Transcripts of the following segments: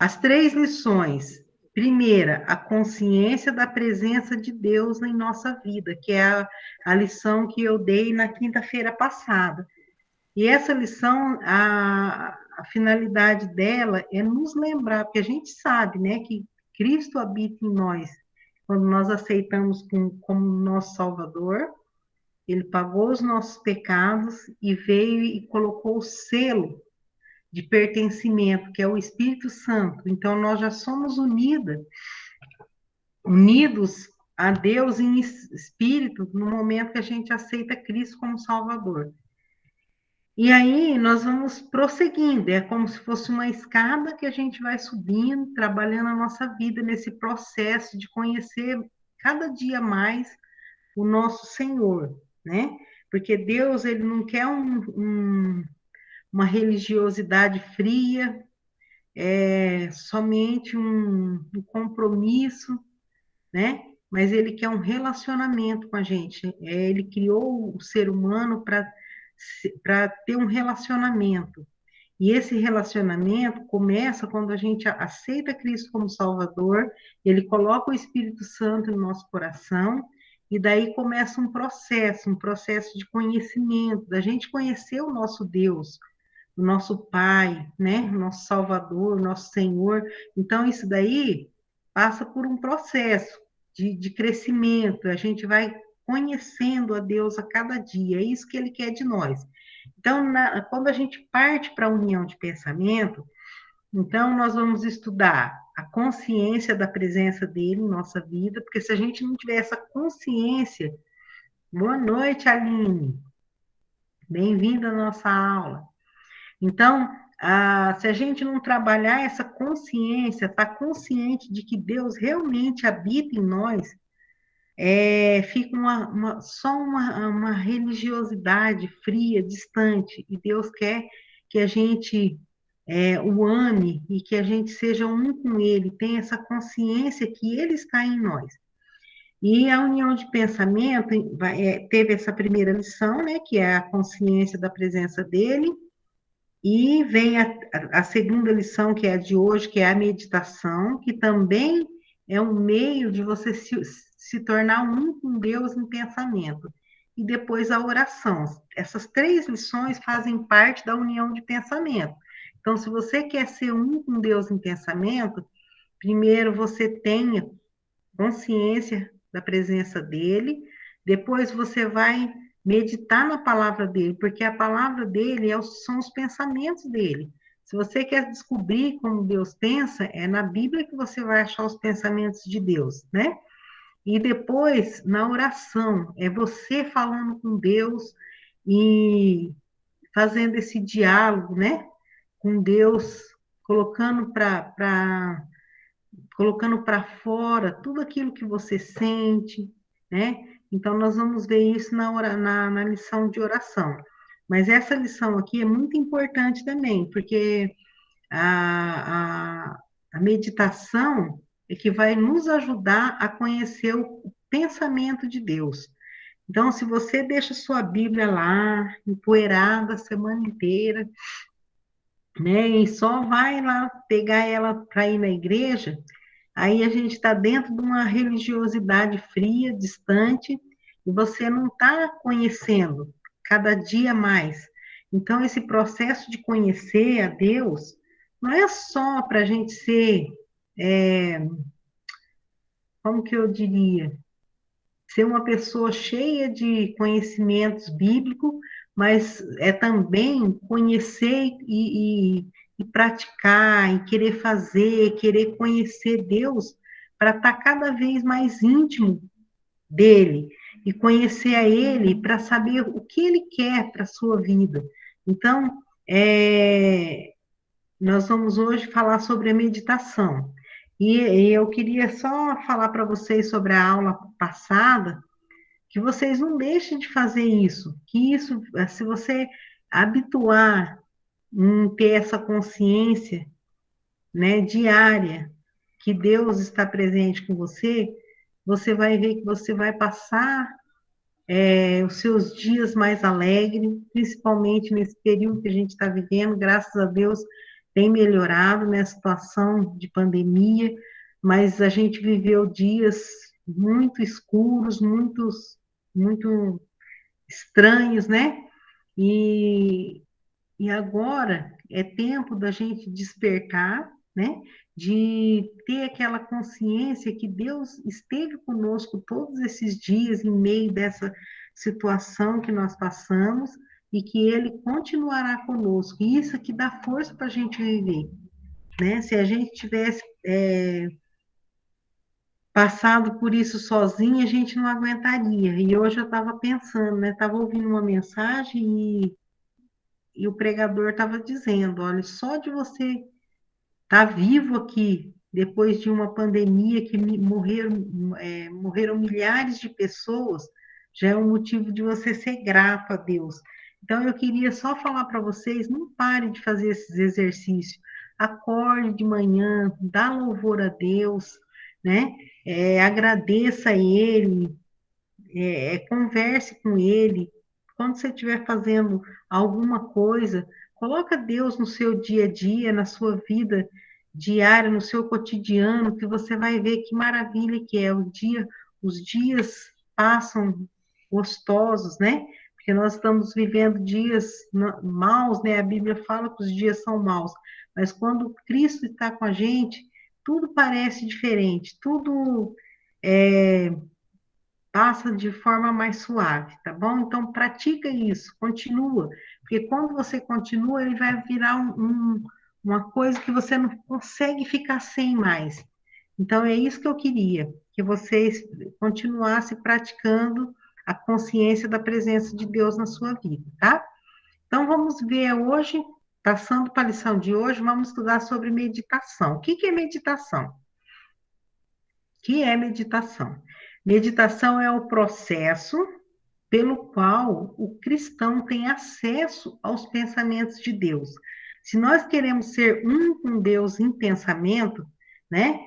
As três lições. Primeira, a consciência da presença de Deus em nossa vida, que é a lição que eu dei na quinta-feira passada. E essa lição, a finalidade dela é nos lembrar, porque a gente sabe, né, que Cristo habita em nós. Quando nós aceitamos como nosso Salvador, ele pagou os nossos pecados e veio e colocou o selo de pertencimento, que é o Espírito Santo. Então, nós já somos unidos a Deus em espírito no momento que a gente aceita Cristo como Salvador. E aí nós vamos prosseguindo, é como se fosse uma escada que a gente vai subindo, trabalhando a nossa vida nesse processo de conhecer cada dia mais o nosso Senhor, né? Porque Deus, ele não quer uma religiosidade fria, somente um compromisso, né? Mas ele quer um relacionamento com a gente. Ele criou o ser humano para ter um relacionamento. E esse relacionamento começa quando a gente aceita Cristo como Salvador, ele coloca o Espírito Santo no nosso coração, e daí começa um processo de conhecimento, da gente conhecer o nosso Deus, o nosso Pai, né? O nosso Salvador, o nosso Senhor. Então, isso daí passa por um processo de crescimento, a gente vai conhecendo a Deus a cada dia, é isso que Ele quer de nós. Então, quando a gente parte para a união de pensamento, então nós vamos estudar a consciência da presença dele em nossa vida, porque se a gente não tiver essa consciência, boa noite, Aline, bem-vinda à nossa aula. Então, se a gente não trabalhar essa consciência, estar tá consciente de que Deus realmente habita em nós, fica só uma religiosidade fria, distante, e Deus quer que a gente o ame e que a gente seja um com Ele, tenha essa consciência que Ele está em nós. E a união de pensamento teve essa primeira lição, né, que é a consciência da presença dele, e vem a segunda lição, que é a de hoje, que é a meditação, que também é um meio de você se tornar um com Deus em pensamento. E depois a oração. Essas três lições fazem parte da união de pensamento. Então, se você quer ser um com Deus em pensamento, primeiro você tenha consciência da presença dele, depois você vai meditar na palavra dele, porque a palavra dele são os pensamentos dele. Se você quer descobrir como Deus pensa, é na Bíblia que você vai achar os pensamentos de Deus, né? E depois, na oração, é você falando com Deus e fazendo esse diálogo, né? Com Deus, colocando colocando para fora tudo aquilo que você sente, né? Então, nós vamos ver isso na lição de oração. Mas essa lição aqui é muito importante também, porque a, a, a meditação é que vai nos ajudar a conhecer o pensamento de Deus. Então, se você deixa sua Bíblia lá, empoeirada a semana inteira, né, e só vai lá pegar ela para ir na igreja, aí a gente está dentro de uma religiosidade fria, distante, e você não está conhecendo cada dia mais. Então, esse processo de conhecer a Deus não é só para a gente ser, é, como que eu diria, ser uma pessoa cheia de conhecimentos bíblicos, mas é também conhecer e praticar, e querer fazer, querer conhecer Deus para estar cada vez mais íntimo dele e conhecer a ele para saber o que ele quer para a sua vida. Então, nós vamos hoje falar sobre a meditação. E eu queria só falar para vocês sobre a aula passada, que vocês não deixem de fazer isso, que isso, se você habituar em ter essa consciência, né, diária, que Deus está presente com você, você vai ver que você vai passar os seus dias mais alegres, principalmente nesse período que a gente está vivendo, graças a Deus, tem melhorado nessa situação de pandemia, mas a gente viveu dias muito escuros, muito estranhos, né? E, e agora é tempo da gente despertar, né? De ter aquela consciência que Deus esteve conosco todos esses dias em meio dessa situação que nós passamos e que Ele continuará conosco. E isso que dá força para a gente viver, né? Se a gente tivesse passado por isso sozinha, a gente não aguentaria. E hoje eu estava pensando, né? Estava ouvindo uma mensagem e o pregador estava dizendo, olha, só de você estar vivo aqui, depois de uma pandemia que morreram milhares de pessoas, já é um motivo de você ser grato a Deus. Então, eu queria só falar para vocês, não pare de fazer esses exercícios. Acorde de manhã, dá louvor a Deus, né? Agradeça a Ele, converse com ele. Quando você estiver fazendo alguma coisa, coloca Deus no seu dia a dia, na sua vida diária, no seu cotidiano, que você vai ver que maravilha que é os dias passam gostosos, né? Porque nós estamos vivendo dias maus, né? A Bíblia fala que os dias são maus, mas quando Cristo está com a gente, tudo parece diferente, tudo é, passa de forma mais suave, tá bom? Então, pratica isso, continua, porque quando você continua, ele vai virar uma coisa que você não consegue ficar sem mais. Então, é isso que eu queria, que vocês continuassem praticando a consciência da presença de Deus na sua vida, tá? Então, vamos ver hoje, passando para a lição de hoje, vamos estudar sobre meditação. O que é meditação? Que é meditação? Meditação é o processo pelo qual o cristão tem acesso aos pensamentos de Deus. Se nós queremos ser um com Deus em pensamento, né?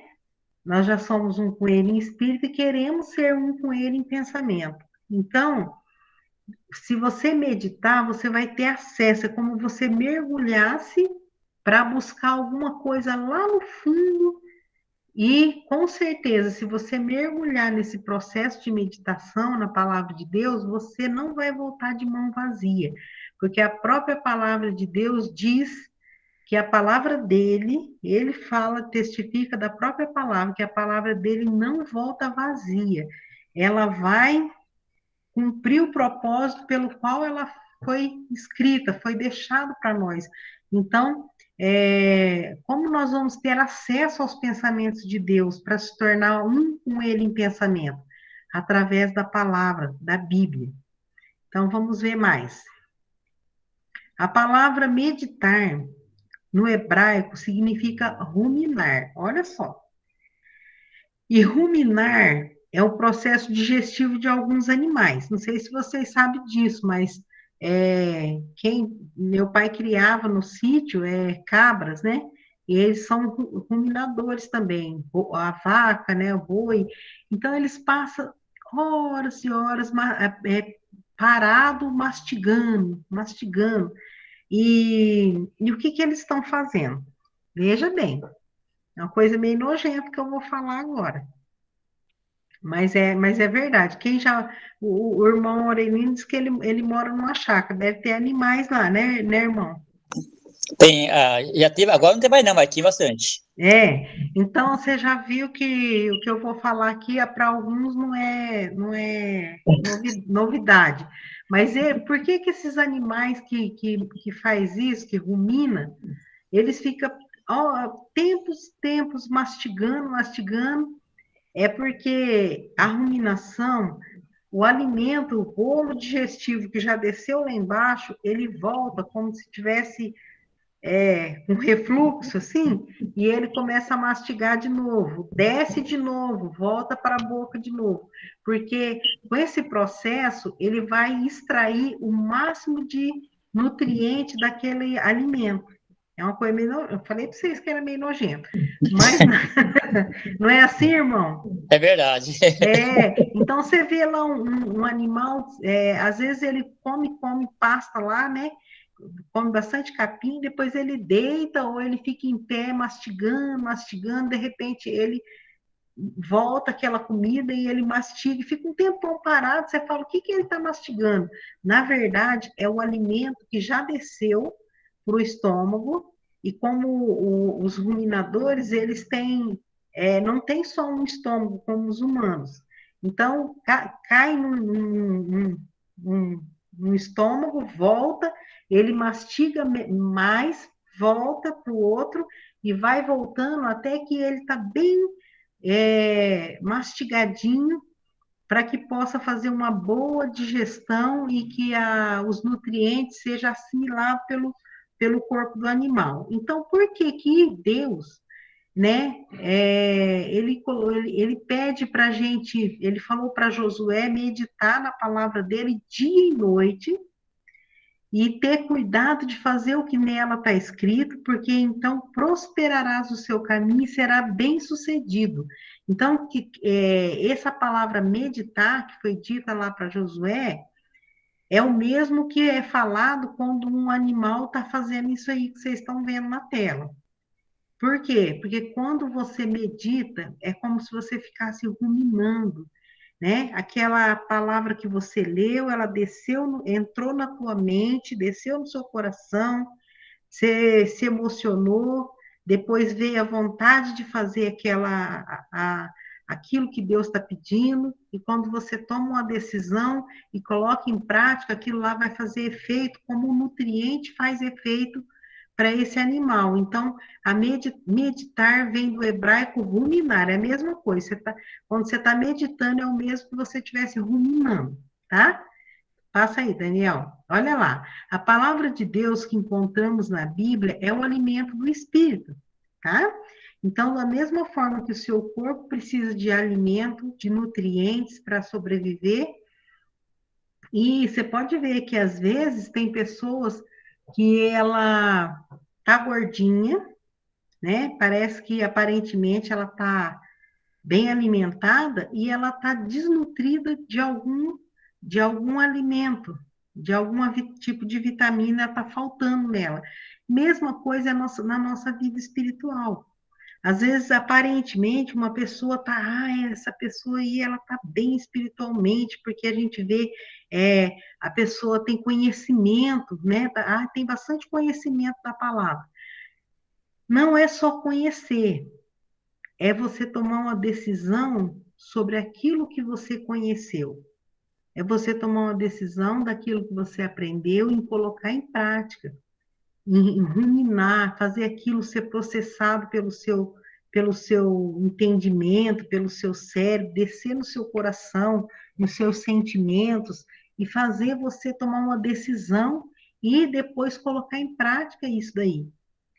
Nós já somos um com Ele em espírito e queremos ser um com Ele em pensamento. Então, se você meditar, você vai ter acesso, é como você mergulhasse para buscar alguma coisa lá no fundo e, com certeza, se você mergulhar nesse processo de meditação na palavra de Deus, você não vai voltar de mão vazia, porque a própria palavra de Deus diz que a palavra dele, ele fala, testifica da própria palavra, que a palavra dele não volta vazia. Ela vai cumprir o propósito pelo qual ela foi escrita, foi deixado para nós. Então, como nós vamos ter acesso aos pensamentos de Deus para se tornar um com Ele em pensamento? Através da palavra, da Bíblia. Então, vamos ver mais. A palavra meditar, no hebraico, significa ruminar. Olha só. E ruminar é o processo digestivo de alguns animais. Não sei se vocês sabem disso, mas meu pai criava no sítio cabras, né? E eles são ruminadores também, a vaca, né? O boi. Então eles passam horas e horas parado, mastigando. E o que que eles estão fazendo? Veja bem, é uma coisa meio nojenta que eu vou falar agora. Mas é verdade. O irmão Aurelino diz que ele mora numa chácara, deve ter animais lá, né, irmão? Tem, já teve, agora não tem mais não, mas tinha bastante. Então você já viu que o que eu vou falar aqui para alguns não é novidade. Mas por que que esses animais que faz isso, que rumina, eles ficam tempos mastigando, é porque a ruminação, o alimento, o bolo digestivo que já desceu lá embaixo, ele volta como se tivesse um refluxo, assim, e ele começa a mastigar de novo, desce de novo, volta para a boca de novo, porque com esse processo ele vai extrair o máximo de nutriente daquele alimento. É uma coisa meio. Eu falei para vocês que era meio nojento. Mas não é assim, irmão? É verdade. Então você vê lá um animal, às vezes ele come pasta lá, né? come bastante capim, depois ele deita ou ele fica em pé mastigando, mastigando, de repente ele volta aquela comida e ele mastiga, e fica um tempão parado, você fala, o que ele está mastigando? Na verdade, é o alimento que já desceu para o estômago, e como os ruminadores, eles têm, não tem só um estômago como os humanos, então cai num estômago, volta, ele mastiga mais, volta para o outro, e vai voltando até que ele está bem mastigadinho, para que possa fazer uma boa digestão e que os nutrientes sejam assimilados pelo corpo do animal. Então, por que que Deus, né, ele pede para a gente, ele falou para Josué meditar na palavra dele dia e noite, e ter cuidado de fazer o que nela está escrito, porque então prosperarás o seu caminho e será bem sucedido. Então, essa palavra meditar, que foi dita lá para Josué, é o mesmo que é falado quando um animal está fazendo isso aí que vocês estão vendo na tela. Por quê? Porque quando você medita, é como se você ficasse ruminando, né? Aquela palavra que você leu, ela desceu, entrou na tua mente, desceu no seu coração, você se emocionou, depois veio a vontade de fazer aquilo que Deus está pedindo, e quando você toma uma decisão e coloca em prática, aquilo lá vai fazer efeito, como o nutriente faz efeito para esse animal. Então, meditar vem do hebraico ruminar, é a mesma coisa. Quando você está meditando, é o mesmo que você estivesse ruminando, tá? Passa aí, Daniel. Olha lá. A palavra de Deus que encontramos na Bíblia é o alimento do espírito, tá? Então, da mesma forma que o seu corpo precisa de alimento, de nutrientes para sobreviver, e você pode ver que às vezes tem pessoas que ela tá gordinha, né? Parece que aparentemente ela tá bem alimentada e ela tá desnutrida de algum alimento, de algum tipo de vitamina está faltando nela. Mesma coisa na nossa vida espiritual. Às vezes, aparentemente, uma pessoa tá, essa pessoa aí, ela tá bem espiritualmente, porque a gente vê, a pessoa tem conhecimento, né? Tem bastante conhecimento da palavra. Não é só conhecer, é você tomar uma decisão sobre aquilo que você conheceu. É você tomar uma decisão daquilo que você aprendeu e colocar em prática, em ruminar, fazer aquilo ser processado pelo seu entendimento, pelo seu cérebro, descer no seu coração, nos seus sentimentos, e fazer você tomar uma decisão e depois colocar em prática isso daí.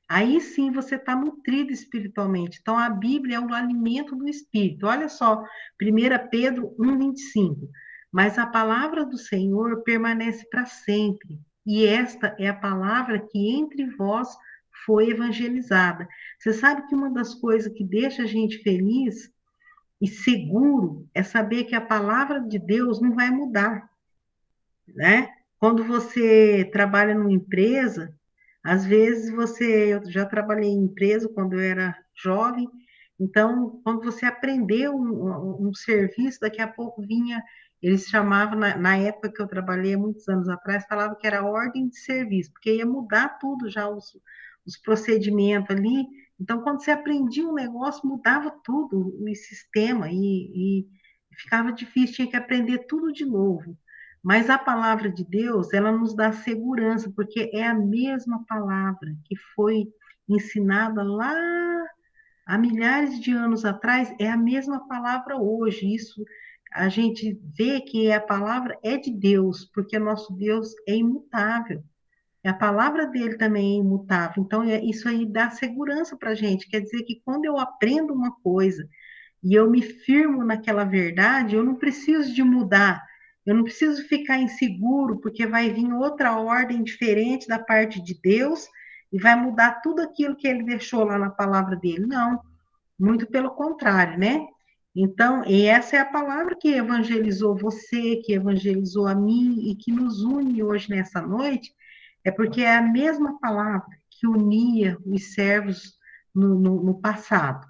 Aí sim você está nutrido espiritualmente. Então a Bíblia é o alimento do espírito. Olha só, 1 Pedro 1,25. Mas a palavra do Senhor permanece para sempre. E esta é a palavra que entre vós foi evangelizada. Você sabe que uma das coisas que deixa a gente feliz e seguro é saber que a palavra de Deus não vai mudar, né? Quando você trabalha numa empresa, às vezes eu já trabalhei em empresa quando eu era jovem, então, quando você aprendeu um serviço, daqui a pouco vinha, eles chamavam, na época que eu trabalhei, muitos anos atrás, falava que era ordem de serviço, porque ia mudar tudo já, os procedimentos ali. Então, quando você aprendia um negócio, mudava tudo, o sistema, e ficava difícil, tinha que aprender tudo de novo. Mas a palavra de Deus, ela nos dá segurança, porque é a mesma palavra que foi ensinada lá há milhares de anos atrás, é a mesma palavra hoje. Isso a gente vê que a palavra é de Deus, porque nosso Deus é imutável. A palavra dele também é imutável. Então, isso aí dá segurança para a gente. Quer dizer que quando eu aprendo uma coisa e eu me firmo naquela verdade, eu não preciso de mudar, eu não preciso ficar inseguro, porque vai vir outra ordem diferente da parte de Deus e vai mudar tudo aquilo que ele deixou lá na palavra dele. Não, muito pelo contrário, né? Então, e essa é a palavra que evangelizou você, que evangelizou a mim e que nos une hoje nessa noite, É porque é a mesma palavra que unia os servos no passado.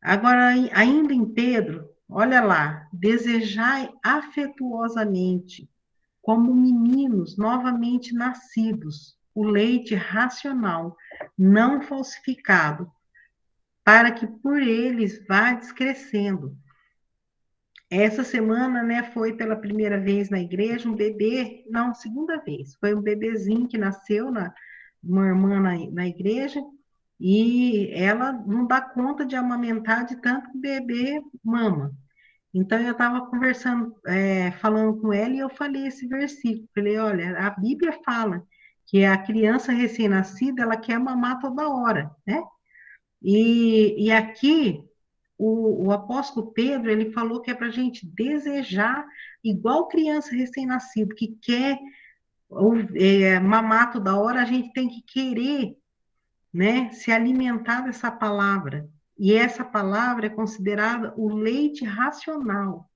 Agora, ainda em Pedro, olha lá, desejai afetuosamente, como meninos novamente nascidos, o leite racional, não falsificado, para que por eles vá descrescendo. Essa semana, né, foi pela primeira vez na igreja um bebê, não, segunda vez, foi um bebezinho que nasceu uma irmã na igreja, e ela não dá conta de amamentar de tanto que o bebê mama. Então eu estava conversando, falando com ela, e eu falei esse versículo. Falei, olha, a Bíblia fala que a criança recém-nascida, ela quer mamar toda hora, né? E aqui, o apóstolo Pedro, ele falou que é para a gente desejar, igual criança recém-nascida, que quer mamar toda hora, a gente tem que querer, né, se alimentar dessa palavra. E essa palavra é considerada o leite racional,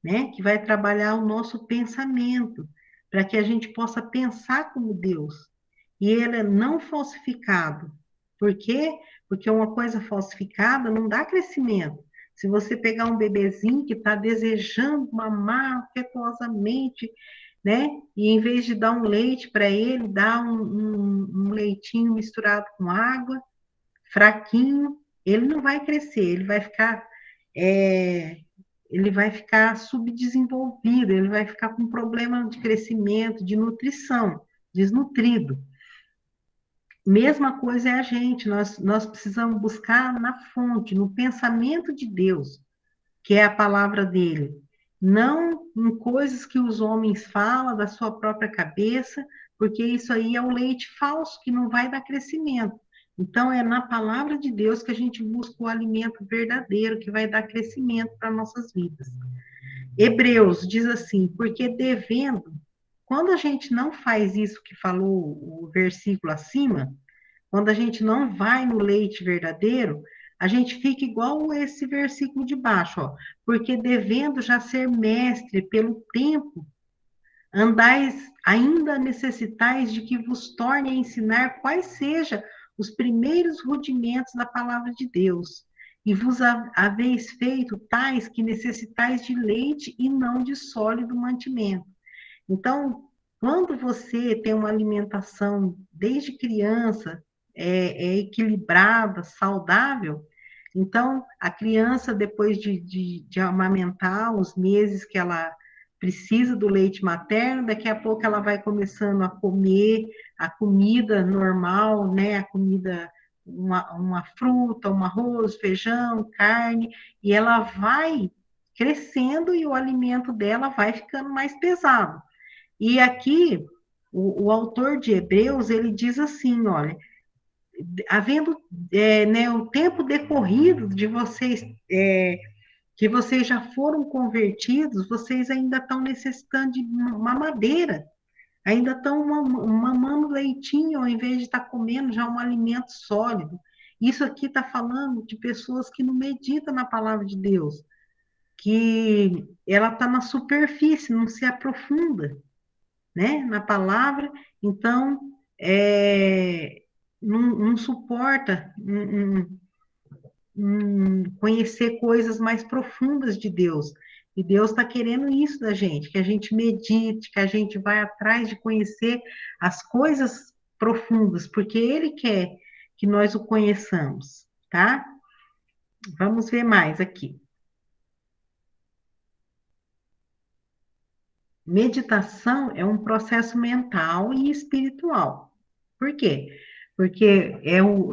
né, que vai trabalhar o nosso pensamento, para que a gente possa pensar como Deus. E ele é não falsificado. Por quê? Porque uma coisa falsificada não dá crescimento. Se você pegar um bebezinho que está desejando mamar afetuosamente, né? E em vez de dar um leite para ele, dá um leitinho misturado com água, fraquinho, ele não vai crescer, é, ele vai ficar subdesenvolvido, ele vai ficar com problema de crescimento, de nutrição, desnutrido. Mesma coisa é a gente, nós precisamos buscar na fonte, no pensamento de Deus, que é a palavra dele, não em coisas que os homens falam da sua própria cabeça, porque isso aí é o leite falso que não vai dar crescimento. Então, é na palavra de Deus que a gente busca o alimento verdadeiro que vai dar crescimento para nossas vidas. Hebreus diz assim, porque devendo, quando a gente não faz isso que falou o versículo acima, quando a gente não vai no leite verdadeiro, a gente fica igual esse versículo de baixo, ó. Porque devendo já ser mestre pelo tempo, andais ainda necessitais de que vos torne a ensinar quais sejam os primeiros rudimentos da palavra de Deus. E vos haveis feito tais que necessitais de leite e não de sólido mantimento. Então, quando você tem uma alimentação desde criança, equilibrada, saudável, então a criança, depois de amamentar, os meses que ela precisa do leite materno, daqui a pouco ela vai começando a comer a comida normal, né? A comida, uma fruta, um arroz, feijão, carne, e ela vai crescendo e o alimento dela vai ficando mais pesado. E aqui, o autor de Hebreus, ele diz assim, olha, havendo né, o tempo decorrido de vocês, que vocês já foram convertidos, vocês ainda estão necessitando de mamadeira, ainda estão mamando leitinho, ao invés de estar comendo já um alimento sólido. Isso aqui está falando de pessoas que não meditam na palavra de Deus, que ela está na superfície, não se aprofunda, né, na palavra, então não suporta conhecer coisas mais profundas de Deus. E Deus está querendo isso da gente, que a gente medite, que a gente vai atrás de conhecer as coisas profundas, porque Ele quer que nós o conheçamos, tá? Vamos ver mais aqui. Meditação é um processo mental e espiritual. Por quê? Porque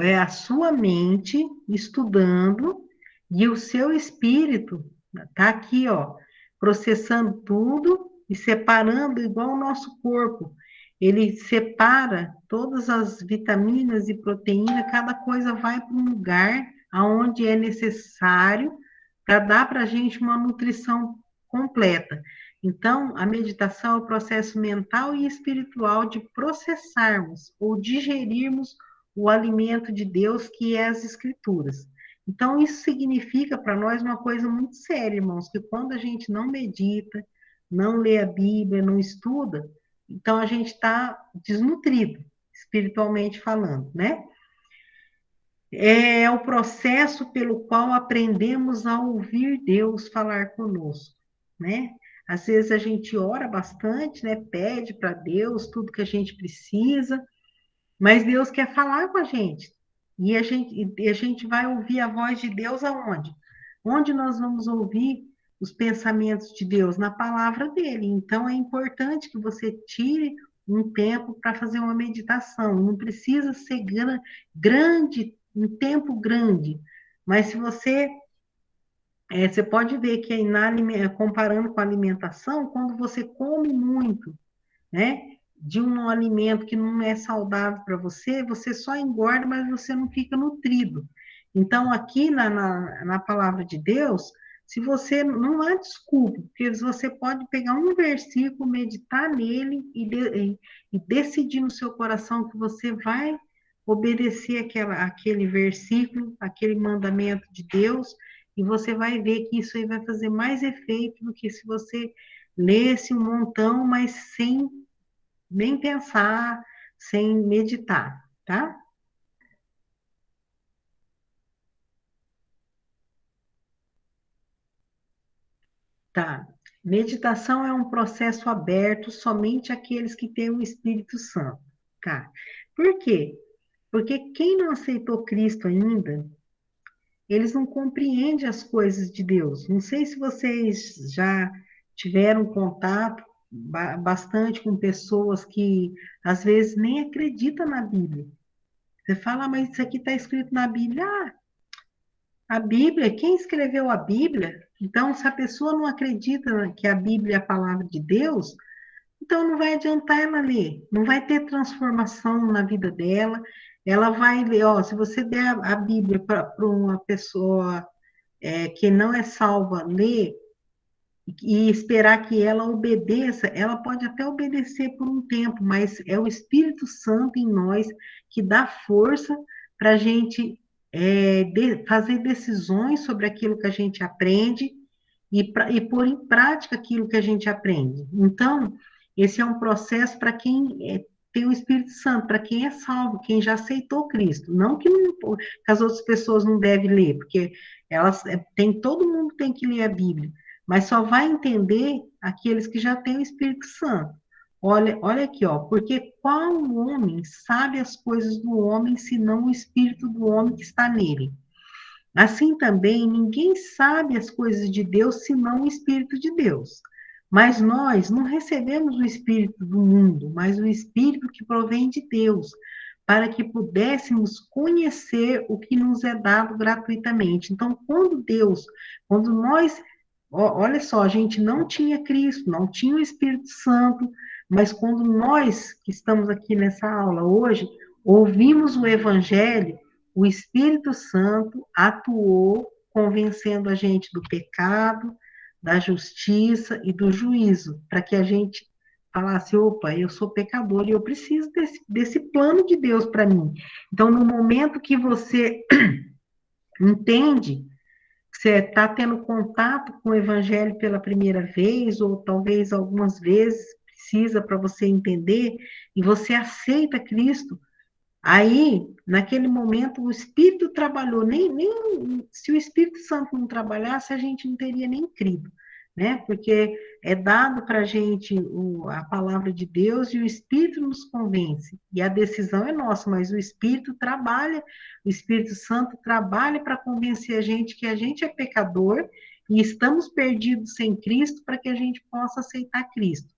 é a sua mente estudando e o seu espírito está aqui, ó, processando tudo e separando igual o nosso corpo. Ele separa todas as vitaminas e proteínas, cada coisa vai para um lugar aonde é necessário para dar para a gente uma nutrição completa. Então, a meditação é o processo mental e espiritual de processarmos ou digerirmos o alimento de Deus, que é as Escrituras. Então, isso significa para nós uma coisa muito séria, irmãos, que quando a gente não medita, não lê a Bíblia, não estuda, então a gente está desnutrido, espiritualmente falando, né? É o processo pelo qual aprendemos a ouvir Deus falar conosco, né? Às vezes a gente ora bastante, né? Pede para Deus tudo que a gente precisa, mas Deus quer falar com a gente. E a gente vai ouvir a voz de Deus aonde? Onde nós vamos ouvir os pensamentos de Deus? Na palavra dele. Então é importante que você tire um tempo para fazer uma meditação. Não precisa ser grande, um tempo grande. Mas se você pode ver que comparando com a alimentação, quando você come muito, né? De um alimento que não é saudável para você, você só engorda, mas você não fica nutrido. Então, aqui na palavra de Deus, se você não há desculpa, porque você pode pegar um versículo, meditar nele e decidir no seu coração que você vai obedecer aquele versículo, aquele mandamento de Deus, e você vai ver que isso aí vai fazer mais efeito do que se você lesse um montão, mas sem nem pensar, sem meditar, tá? Tá. Meditação é um processo aberto somente àqueles que têm o Espírito Santo, tá? Por quê? Porque quem não aceitou Cristo ainda, eles não compreendem as coisas de Deus. Não sei se vocês já tiveram contato bastante com pessoas que às vezes nem acreditam na Bíblia. Você fala, mas isso aqui está escrito na Bíblia. Ah, a Bíblia, quem escreveu a Bíblia? Então, se a pessoa não acredita que a Bíblia é a palavra de Deus, então não vai adiantar ela ler, não vai ter transformação na vida dela. Ela vai ler, ó, se você der a Bíblia para uma pessoa que não é salva ler e esperar que ela obedeça, ela pode até obedecer por um tempo, mas é o Espírito Santo em nós que dá força para a gente fazer decisões sobre aquilo que a gente aprende e pôr em prática aquilo que a gente aprende. Então, esse é um processo para quem tem o Espírito Santo, para quem é salvo, quem já aceitou Cristo. Não que as outras pessoas não devem ler, porque todo mundo tem que ler a Bíblia, mas só vai entender aqueles que já têm o Espírito Santo. Olha aqui, ó, porque qual homem sabe as coisas do homem, senão o Espírito do homem que está nele? Assim também, ninguém sabe as coisas de Deus senão o Espírito de Deus. Mas nós não recebemos o Espírito do mundo, mas o Espírito que provém de Deus, para que pudéssemos conhecer o que nos é dado gratuitamente. Então, quando nós, olha só, a gente não tinha Cristo, não tinha o Espírito Santo, mas quando nós, que estamos aqui nessa aula hoje, ouvimos o Evangelho, o Espírito Santo atuou convencendo a gente do pecado, da justiça e do juízo, para que a gente falasse, opa, eu sou pecador e eu preciso desse plano de Deus para mim. Então, no momento que você entende que você está tendo contato com o Evangelho pela primeira vez, ou talvez algumas vezes precisa para você entender, e você aceita Cristo, aí, naquele momento, o Espírito trabalhou, nem se o Espírito Santo não trabalhasse, a gente não teria nem crido, né? Porque é dado para a gente a palavra de Deus e o Espírito nos convence, e a decisão é nossa, mas o Espírito trabalha, o Espírito Santo trabalha para convencer a gente que a gente é pecador e estamos perdidos sem Cristo para que a gente possa aceitar Cristo.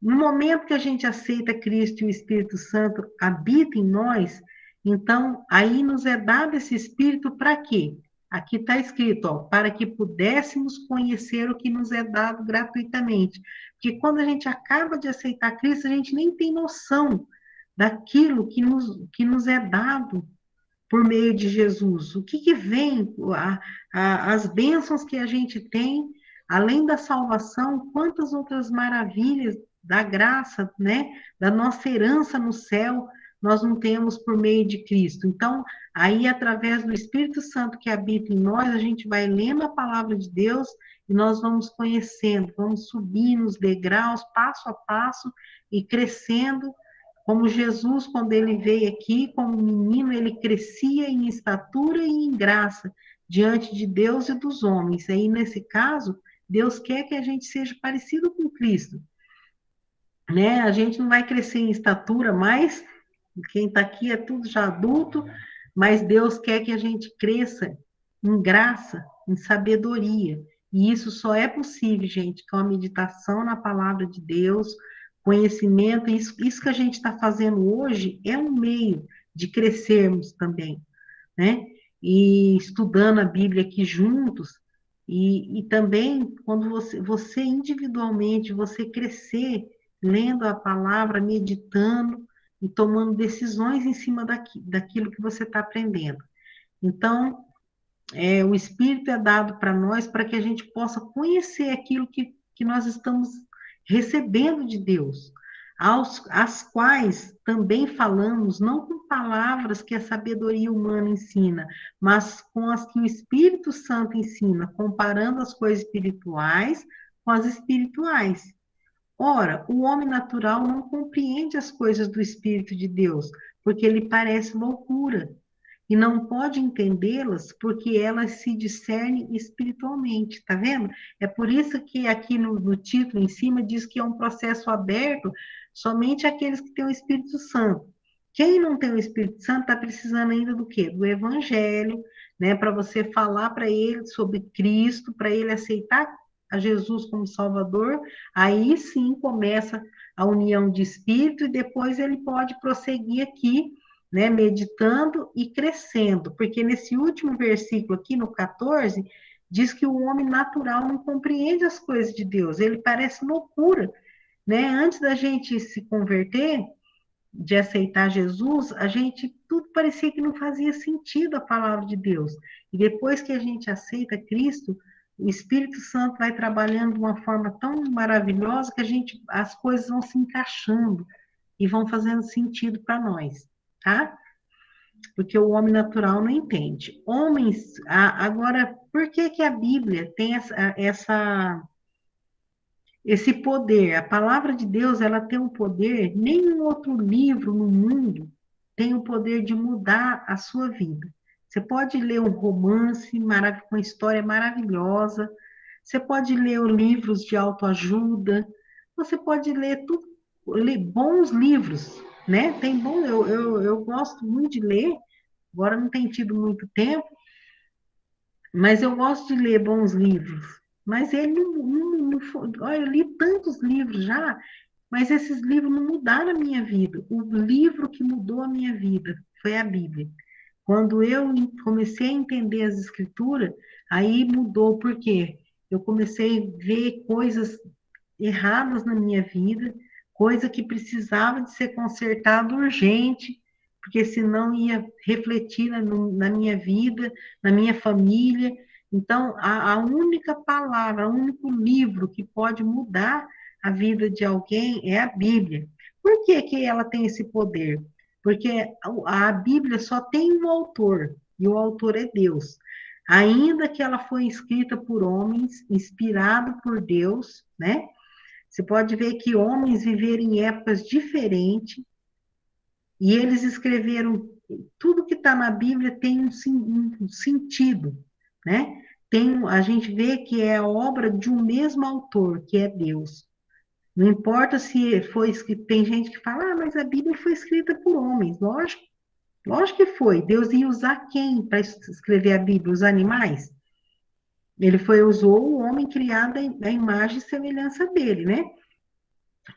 No momento que a gente aceita Cristo e o Espírito Santo habita em nós, então aí nos é dado esse Espírito para quê? Aqui está escrito, ó, para que pudéssemos conhecer o que nos é dado gratuitamente. Porque quando a gente acaba de aceitar Cristo, a gente nem tem noção daquilo que nos é dado por meio de Jesus. O que vem, as bênçãos que a gente tem, além da salvação, quantas outras maravilhas da graça, né, da nossa herança no céu, nós não temos por meio de Cristo. Então, aí, através do Espírito Santo que habita em nós, a gente vai lendo a palavra de Deus e nós vamos conhecendo, vamos subindo os degraus, passo a passo, e crescendo, como Jesus, quando ele veio aqui, como menino, ele crescia em estatura e em graça, diante de Deus e dos homens. Aí, nesse caso, Deus quer que a gente seja parecido com Cristo, né? A gente não vai crescer em estatura mais, quem está aqui é tudo já adulto, mas Deus quer que a gente cresça em graça, em sabedoria. E isso só é possível, gente, com a meditação na palavra de Deus, conhecimento. Isso que a gente está fazendo hoje é um meio de crescermos também, né? E estudando a Bíblia aqui juntos, e também quando você individualmente, você crescer lendo a palavra, meditando e tomando decisões em cima daquilo que você está aprendendo. Então, o Espírito é dado para nós para que a gente possa conhecer aquilo que nós estamos recebendo de Deus, as quais também falamos, não com palavras que a sabedoria humana ensina, mas com as que o Espírito Santo ensina, comparando as coisas espirituais com as espirituais. Ora, o homem natural não compreende as coisas do Espírito de Deus, porque lhe parece loucura, e não pode entendê-las porque elas se discernem espiritualmente, tá vendo? É por isso que aqui no título em cima diz que é um processo aberto somente àqueles que têm o Espírito Santo. Quem não tem o Espírito Santo está precisando ainda do quê? Do Evangelho, né? Para você falar para ele sobre Cristo, para ele aceitar a Jesus como Salvador, aí sim começa a união de espírito e depois ele pode prosseguir aqui, né, meditando e crescendo, porque nesse último versículo aqui, no 14, diz que o homem natural não compreende as coisas de Deus, ele parece loucura, né? Antes da gente se converter, de aceitar Jesus, a gente, tudo parecia que não fazia sentido a palavra de Deus. E depois que a gente aceita Cristo, o Espírito Santo vai trabalhando de uma forma tão maravilhosa que as coisas vão se encaixando e vão fazendo sentido para nós, tá? Porque o homem natural não entende. Homens, agora, por que que a Bíblia tem esse poder? A palavra de Deus, ela tem um poder, nenhum outro livro no mundo tem o poder de mudar a sua vida. Você pode ler um romance com uma história maravilhosa, você pode ler livros de autoajuda, você pode ler bons livros, né? Tem bom, eu gosto muito de ler, agora não tem tido muito tempo, mas eu gosto de ler bons livros. Mas ele olha, eu li tantos livros já, mas esses livros não mudaram a minha vida. O livro que mudou a minha vida foi a Bíblia. Quando eu comecei a entender as escrituras, aí mudou, por quê? Eu comecei a ver coisas erradas na minha vida, coisa que precisava de ser consertada urgente, porque senão ia refletir na minha vida, na minha família. Então, a única palavra, o único livro que pode mudar a vida de alguém é a Bíblia. Por que que ela tem esse poder? Porque a Bíblia só tem um autor, e o autor é Deus. Ainda que ela foi escrita por homens, inspirado por Deus, né? Você pode ver que homens viveram em épocas diferentes e eles escreveram tudo que está na Bíblia tem um sentido, né? A gente vê que é a obra de um mesmo autor, que é Deus. Não importa se foi escrito, tem gente que fala, mas a Bíblia foi escrita por homens. Lógico, lógico que foi. Deus ia usar quem para escrever a Bíblia? Os animais? Usou o homem criado à imagem e semelhança dele, né?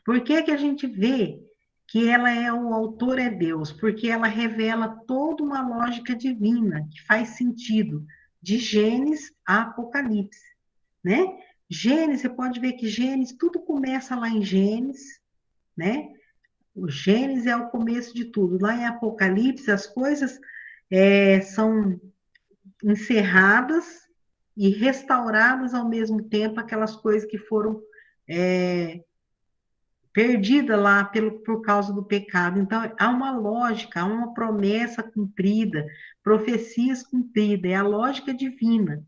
Por que que a gente vê que o autor é Deus? Porque ela revela toda uma lógica divina que faz sentido de Gênesis a Apocalipse, né? Gênesis, você pode ver que Gênesis, tudo começa lá em Gênesis, né? O Gênesis é o começo de tudo. Lá em Apocalipse, as coisas são encerradas e restauradas ao mesmo tempo, aquelas coisas que foram é, perdida lá por causa do pecado. Então, há uma lógica, há uma promessa cumprida, profecias cumpridas, é a lógica divina.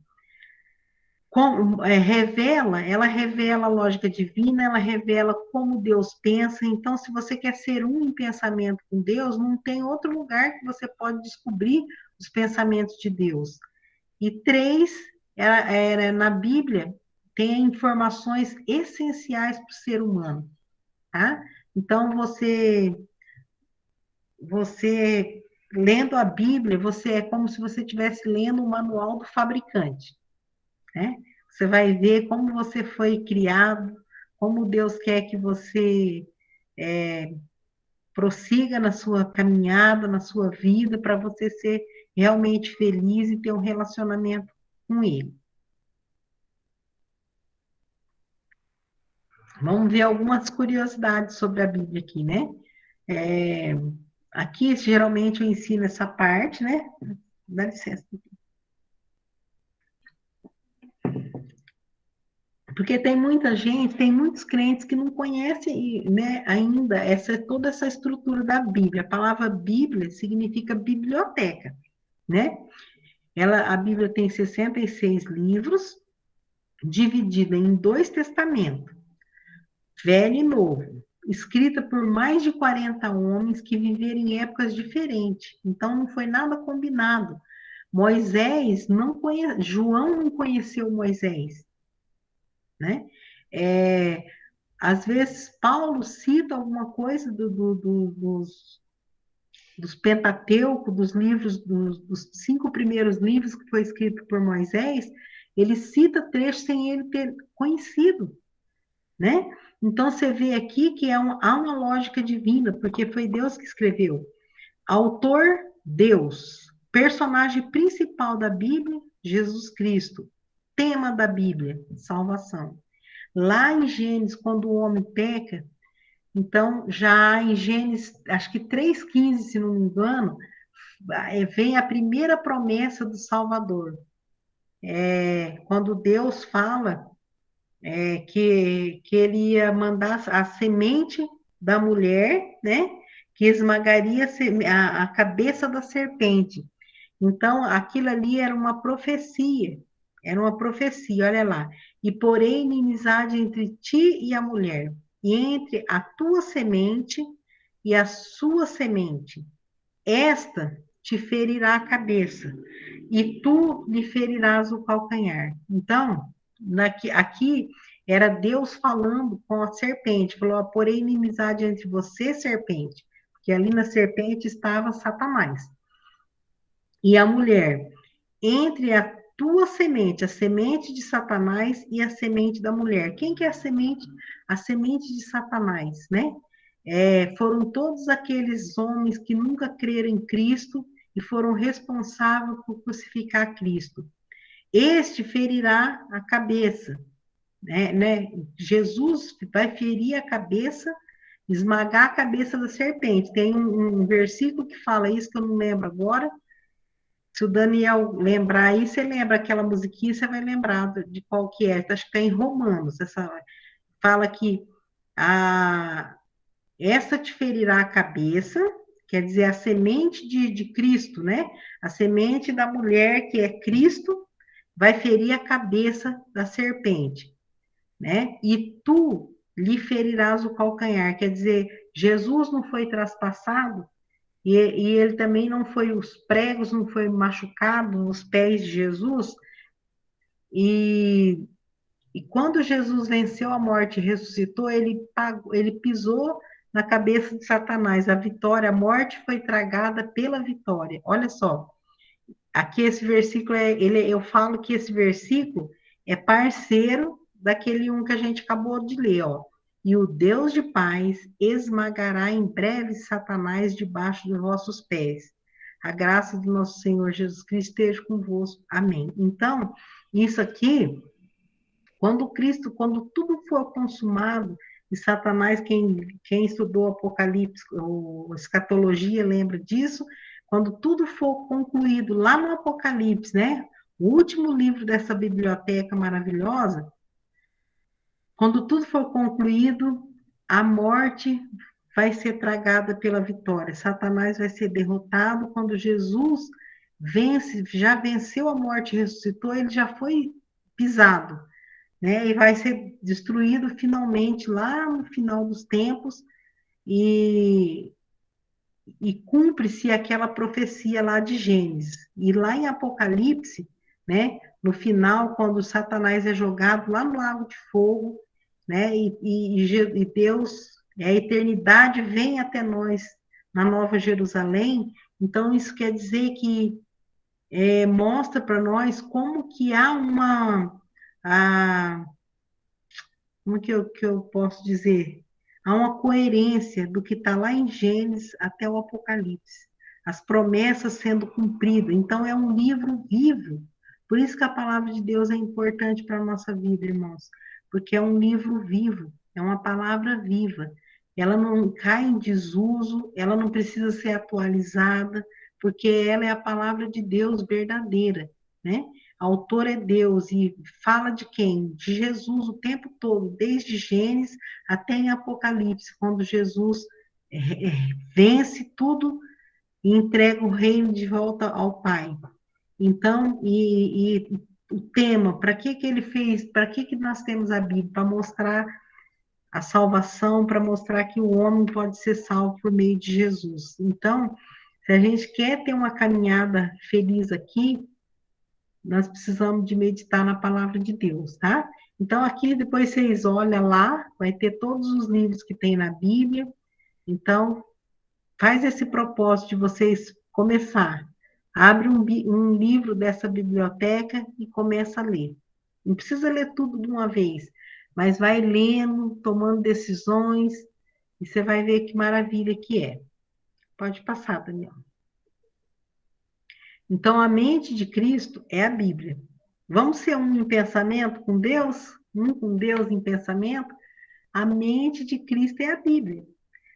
Ela revela a lógica divina, ela revela como Deus pensa. Então, se você quer ser um em pensamento com Deus, não tem outro lugar que você pode descobrir os pensamentos de Deus. E três, na Bíblia, tem informações essenciais para o ser humano, tá? Então, você lendo a Bíblia, você é como se você estivesse lendo o manual do fabricante, né? Você vai ver como você foi criado, como Deus quer que você prossiga na sua caminhada, na sua vida, para você ser realmente feliz e ter um relacionamento com Ele. Vamos ver algumas curiosidades sobre a Bíblia aqui, né? É, aqui, geralmente, eu ensino essa parte, né? Dá licença. Porque tem muita gente, tem muitos crentes que não conhecem, né, ainda toda essa estrutura da Bíblia. A palavra Bíblia significa biblioteca, né? A Bíblia tem 66 livros, dividida em dois testamentos, Velho e Novo, escrita por mais de 40 homens que viveram em épocas diferentes. Então, não foi nada combinado. João não conheceu Moisés, né? Às vezes, Paulo cita alguma coisa dos Pentateuco, dos livros, dos 5 primeiros livros que foi escrito por Moisés, ele cita trechos sem ele ter conhecido, né? Então, você vê aqui que há uma lógica divina, porque foi Deus que escreveu. Autor, Deus. Personagem principal da Bíblia, Jesus Cristo. Tema da Bíblia, salvação. Lá em Gênesis, quando o homem peca, então já em Gênesis, acho que 3,15, se não me engano, vem a primeira promessa do Salvador. Quando Deus fala que ele ia mandar a semente da mulher, né? Que esmagaria a cabeça da serpente. Então, aquilo ali era uma profecia, olha lá. E porém inimizade entre ti e a mulher, e entre a tua semente e a sua semente. Esta te ferirá a cabeça, e tu lhe ferirás o calcanhar. Então, aqui era Deus falando com a serpente, falou, porém inimizade entre você, serpente, porque ali na serpente estava Satanás. E a mulher, entre a tua semente, a semente de Satanás e a semente da mulher. Quem que é a semente? A semente de Satanás, né? Foram todos aqueles homens que nunca creram em Cristo e foram responsáveis por crucificar Cristo. Este ferirá a cabeça, né? Jesus vai ferir a cabeça, esmagar a cabeça da serpente. Tem um versículo que fala isso, que eu não lembro agora. Se o Daniel lembrar aí, você lembra aquela musiquinha, você vai lembrar de qual que é. Acho que está em Romanos. Fala que essa te ferirá a cabeça, quer dizer, a semente de Cristo, né? A semente da mulher, que é Cristo, vai ferir a cabeça da serpente, né? E tu lhe ferirás o calcanhar, quer dizer, Jesus não foi traspassado, e ele também não foi, os pregos não foi machucado nos pés de Jesus, e quando Jesus venceu a morte e ressuscitou, ele pisou na cabeça de Satanás. A vitória, a morte foi tragada pela vitória. Olha só, aqui esse versículo, eu falo que esse versículo é parceiro daquele um que a gente acabou de ler, ó. E o Deus de paz esmagará em breve Satanás debaixo dos vossos pés. A graça do nosso Senhor Jesus Cristo esteja convosco. Amém. Então, isso aqui, quando tudo for consumado, e Satanás, quem estudou Apocalipse, ou escatologia, lembra disso, quando tudo for concluído lá no Apocalipse, né? O último livro dessa biblioteca maravilhosa, quando tudo for concluído, a morte vai ser tragada pela vitória. Satanás vai ser derrotado quando Jesus vence, já venceu a morte e ressuscitou, ele já foi pisado, né? E vai ser destruído finalmente lá no final dos tempos e, e cumpre-se aquela profecia lá de Gênesis. E lá em Apocalipse, né? No final, quando Satanás é jogado lá no lago de fogo, né? E Deus, a eternidade vem até nós na Nova Jerusalém. Então, isso quer dizer que mostra para nós como que há a, como que eu posso dizer? Há uma coerência do que está lá em Gênesis até o Apocalipse. As promessas sendo cumpridas. Então, é um livro vivo. Por isso que a palavra de Deus é importante para a nossa vida, irmãos. Porque é um livro vivo, é uma palavra viva. Ela não cai em desuso, ela não precisa ser atualizada, porque ela é a palavra de Deus verdadeira, né? Autor é Deus e fala de quem? De Jesus o tempo todo, desde Gênesis até em Apocalipse, quando Jesus vence tudo e entrega o reino de volta ao Pai. Então, e o tema, para que ele fez, para que nós temos a Bíblia? Para mostrar a salvação, para mostrar que o homem pode ser salvo por meio de Jesus. Então, se a gente quer ter uma caminhada feliz aqui, nós precisamos de meditar na palavra de Deus, tá? Então, aqui depois vocês olham lá, vai ter todos os livros que tem na Bíblia. Então, faz esse propósito de vocês começar. Abre um livro dessa biblioteca e começa a ler. Não precisa ler tudo de uma vez, mas vai lendo, tomando decisões, e você vai ver que maravilha que é. Pode passar, Daniel. Então, a mente de Cristo é a Bíblia. Vamos ser um em pensamento com Deus? Um com Deus em pensamento? A mente de Cristo é a Bíblia.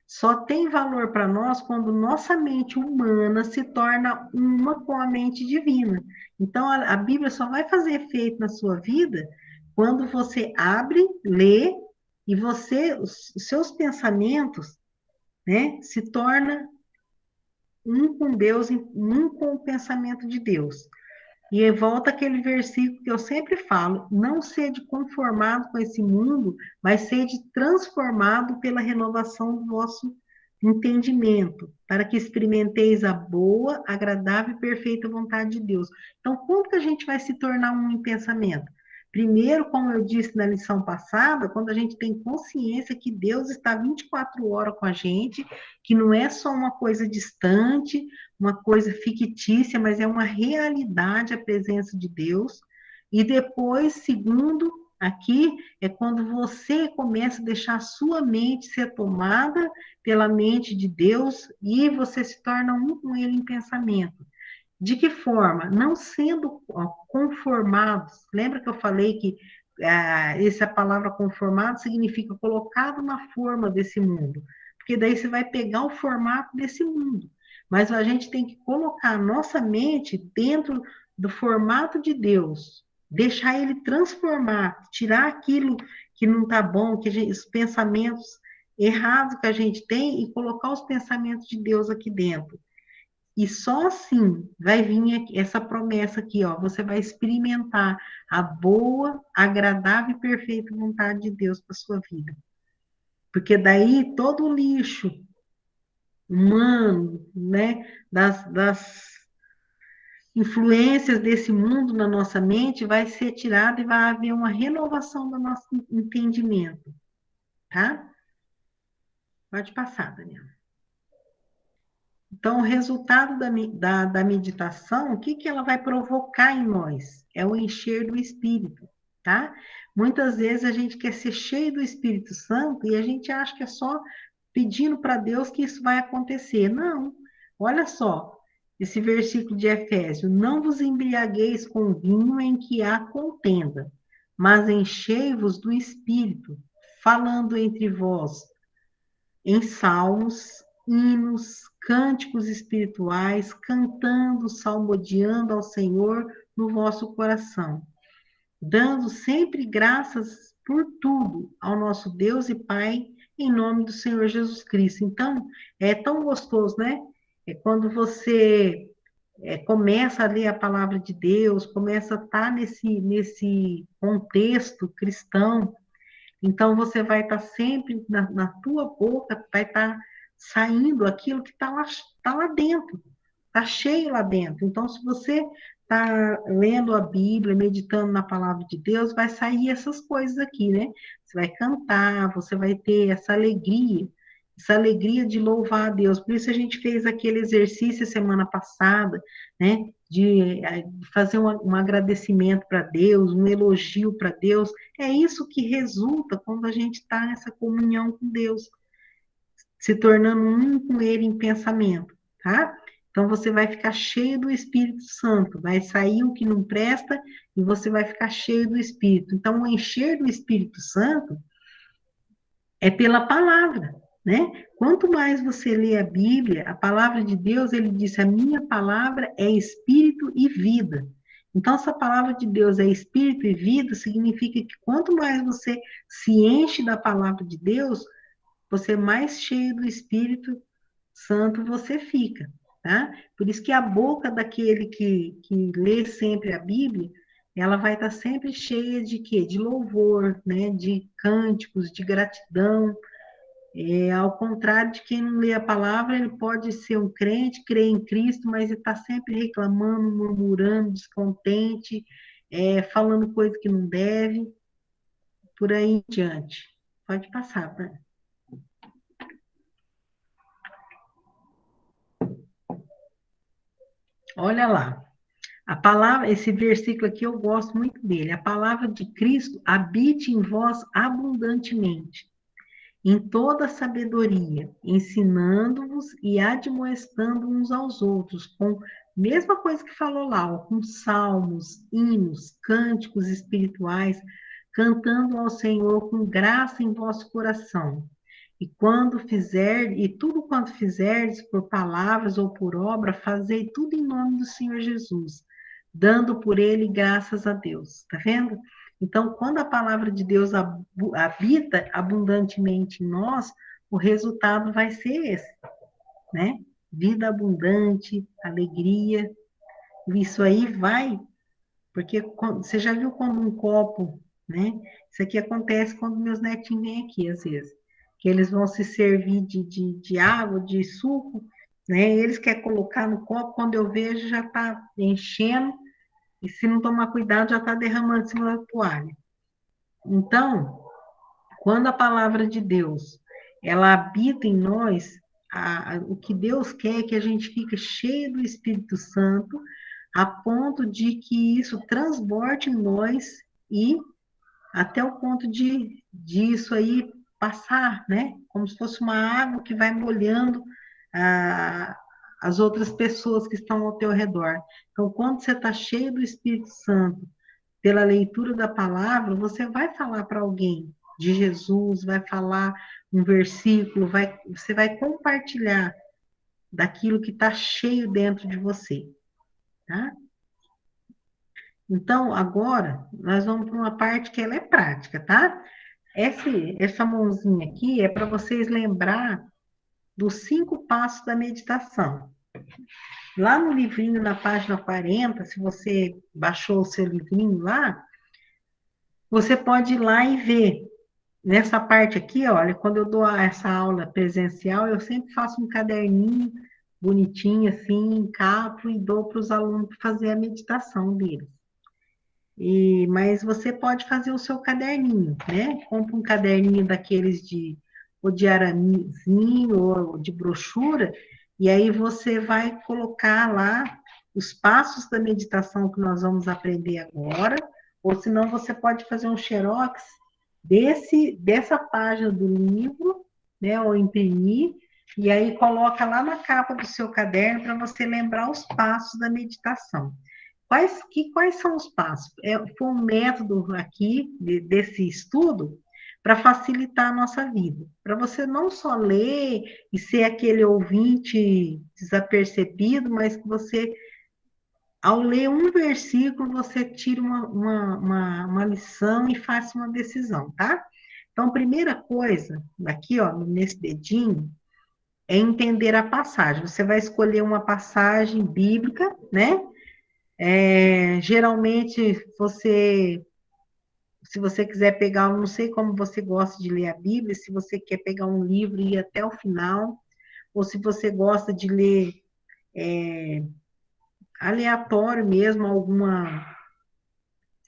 Só tem valor para nós quando nossa mente humana se torna uma com a mente divina. Então, a Bíblia só vai fazer efeito na sua vida quando você abre, lê, e os seus pensamentos, né, se torna um com Deus, um com o pensamento de Deus. E aí volta aquele versículo que eu sempre falo: não sede conformado com esse mundo, mas sede transformado pela renovação do vosso entendimento, para que experimenteis a boa, agradável e perfeita vontade de Deus. Então, como que a gente vai se tornar um em pensamento? Primeiro, como eu disse na lição passada, quando a gente tem consciência que Deus está 24 horas com a gente, que não é só uma coisa distante, uma coisa fictícia, mas é uma realidade a presença de Deus. E depois, segundo, aqui é quando você começa a deixar a sua mente ser tomada pela mente de Deus e você se torna um com ele em pensamento. De que forma? Não sendo conformados. Lembra que eu falei que essa palavra conformado significa colocado na forma desse mundo? Porque daí você vai pegar o formato desse mundo. Mas a gente tem que colocar a nossa mente dentro do formato de Deus, deixar ele transformar, tirar aquilo que não está bom, os pensamentos errados que a gente tem e colocar os pensamentos de Deus aqui dentro. E só assim vai vir essa promessa aqui, ó. Você vai experimentar a boa, agradável e perfeita vontade de Deus para sua vida. Porque daí todo o lixo humano, né, das influências desse mundo na nossa mente vai ser tirado e vai haver uma renovação do nosso entendimento, tá? Pode passar, Daniel. Então, o resultado da meditação, o que, que ela vai provocar em nós? É o encher do Espírito, tá? Muitas vezes a gente quer ser cheio do Espírito Santo e a gente acha que é só pedindo para Deus que isso vai acontecer. Não, olha só, esse versículo de Efésios: não vos embriagueis com vinho em que há contenda, mas enchei-vos do Espírito, falando entre vós em salmos, hinos, cânticos espirituais, cantando, salmodiando ao Senhor no vosso coração, dando sempre graças por tudo ao nosso Deus e Pai em nome do Senhor Jesus Cristo. Então, é tão gostoso, né? É quando você começa a ler a palavra de Deus, começa a estar nesse contexto cristão, então você vai estar sempre na tua boca, vai estar saindo aquilo que tá lá dentro, está cheio lá dentro. Então, se você está lendo a Bíblia, meditando na palavra de Deus, vai sair essas coisas aqui, né? Você vai cantar, você vai ter essa alegria de louvar a Deus. Por isso a gente fez aquele exercício semana passada, né? De fazer um agradecimento para Deus, um elogio para Deus. É isso que resulta quando a gente está nessa comunhão com Deus, se tornando um com Ele em pensamento, tá? Então você vai ficar cheio do Espírito Santo, vai sair o que não presta e você vai ficar cheio do Espírito. Então, o encher do Espírito Santo é pela palavra, né? Quanto mais você lê a Bíblia, a palavra de Deus, ele disse: a minha palavra é espírito e vida. Então, se a palavra de Deus é espírito e vida, significa que quanto mais você se enche da palavra de Deus, você mais cheio do Espírito Santo você fica, tá? Por isso que a boca daquele que lê sempre a Bíblia, ela vai estar sempre cheia de quê? De louvor, né? De cânticos, de gratidão. Ao contrário de quem não lê a palavra, ele pode ser um crente, crer em Cristo, mas ele está sempre reclamando, murmurando, descontente, falando coisa que não deve, por aí em diante. Pode passar, tá? Olha lá. A palavra, esse versículo aqui eu gosto muito dele. A palavra de Cristo habite em vós abundantemente, em toda sabedoria, ensinando-vos e admoestando uns aos outros, com mesma coisa que falou lá, ó, com salmos, hinos, cânticos espirituais, cantando ao Senhor com graça em vosso coração. E tudo quanto fizerdes por palavras ou por obra, fazei tudo em nome do Senhor Jesus, dando por ele graças a Deus. Tá vendo? Então, quando a palavra de Deus habita abundantemente em nós, o resultado vai ser esse, né? Vida abundante, alegria. Isso aí vai, porque você já viu quando um copo, né? Isso aqui acontece quando meus netinhos vêm aqui, às vezes, que eles vão se servir de água, de suco, né? Eles querem colocar no copo, quando eu vejo já está enchendo, e se não tomar cuidado, já está derramando em cima da toalha. Então, quando a palavra de Deus, ela habita em nós, o que Deus quer é que a gente fique cheio do Espírito Santo, a ponto de que isso transborde em nós e até o ponto de isso aí passar, né? Como se fosse uma água que vai molhando ah, as outras pessoas que estão ao teu redor. Então, quando você está cheio do Espírito Santo, pela leitura da palavra, você vai falar para alguém de Jesus, vai falar um versículo, você vai compartilhar daquilo que está cheio dentro de você, tá? Então, agora, nós vamos para uma parte que ela é prática, tá? Essa mãozinha aqui é para vocês lembrar dos 5 passos da meditação. Lá no livrinho, na página 40, se você baixou o seu livrinho lá, você pode ir lá e ver. Nessa parte aqui, olha, quando eu dou essa aula presencial, eu sempre faço um caderninho bonitinho, assim, encapo e dou para os alunos fazer a meditação deles. Mas você pode fazer o seu caderninho, né? Compra um caderninho daqueles ou de aramezinho ou de brochura, e aí você vai colocar lá os passos da meditação que nós vamos aprender agora, ou senão você pode fazer um xerox dessa página do livro, né? Ou imprimir, e aí coloca lá na capa do seu caderno para você lembrar os passos da meditação. Quais são os passos? Foi um método aqui desse estudo para facilitar a nossa vida. Para você não só ler e ser aquele ouvinte desapercebido, mas que você, ao ler um versículo, você tira uma lição e faça uma decisão, tá? Então, primeira coisa, aqui, ó, nesse dedinho, é entender a passagem. Você vai escolher uma passagem bíblica, né? Geralmente, se você quiser pegar, eu não sei como você gosta de ler a Bíblia, se você quer pegar um livro e ir até o final, ou se você gosta de ler aleatório mesmo,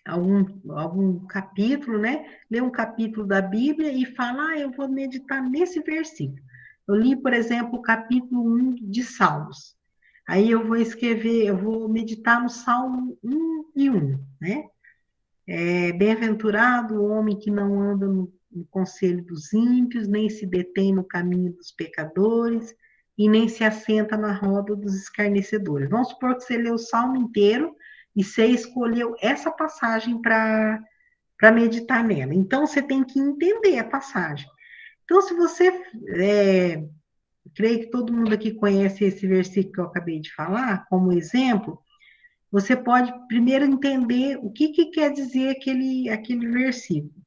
algum capítulo, né? Ler um capítulo da Bíblia e fala, eu vou meditar nesse versículo. Eu li, por exemplo, o capítulo 1 de Salmos. Aí eu vou escrever, eu vou meditar no Salmo 1 e 1, né? Bem-aventurado o homem que não anda no conselho dos ímpios, nem se detém no caminho dos pecadores, e nem se assenta na roda dos escarnecedores. Vamos supor que você leu o Salmo inteiro e você escolheu essa passagem para meditar nela. Então, você tem que entender a passagem. Então, se você, creio que todo mundo aqui conhece esse versículo que eu acabei de falar, como exemplo, você pode primeiro entender o que quer dizer aquele versículo.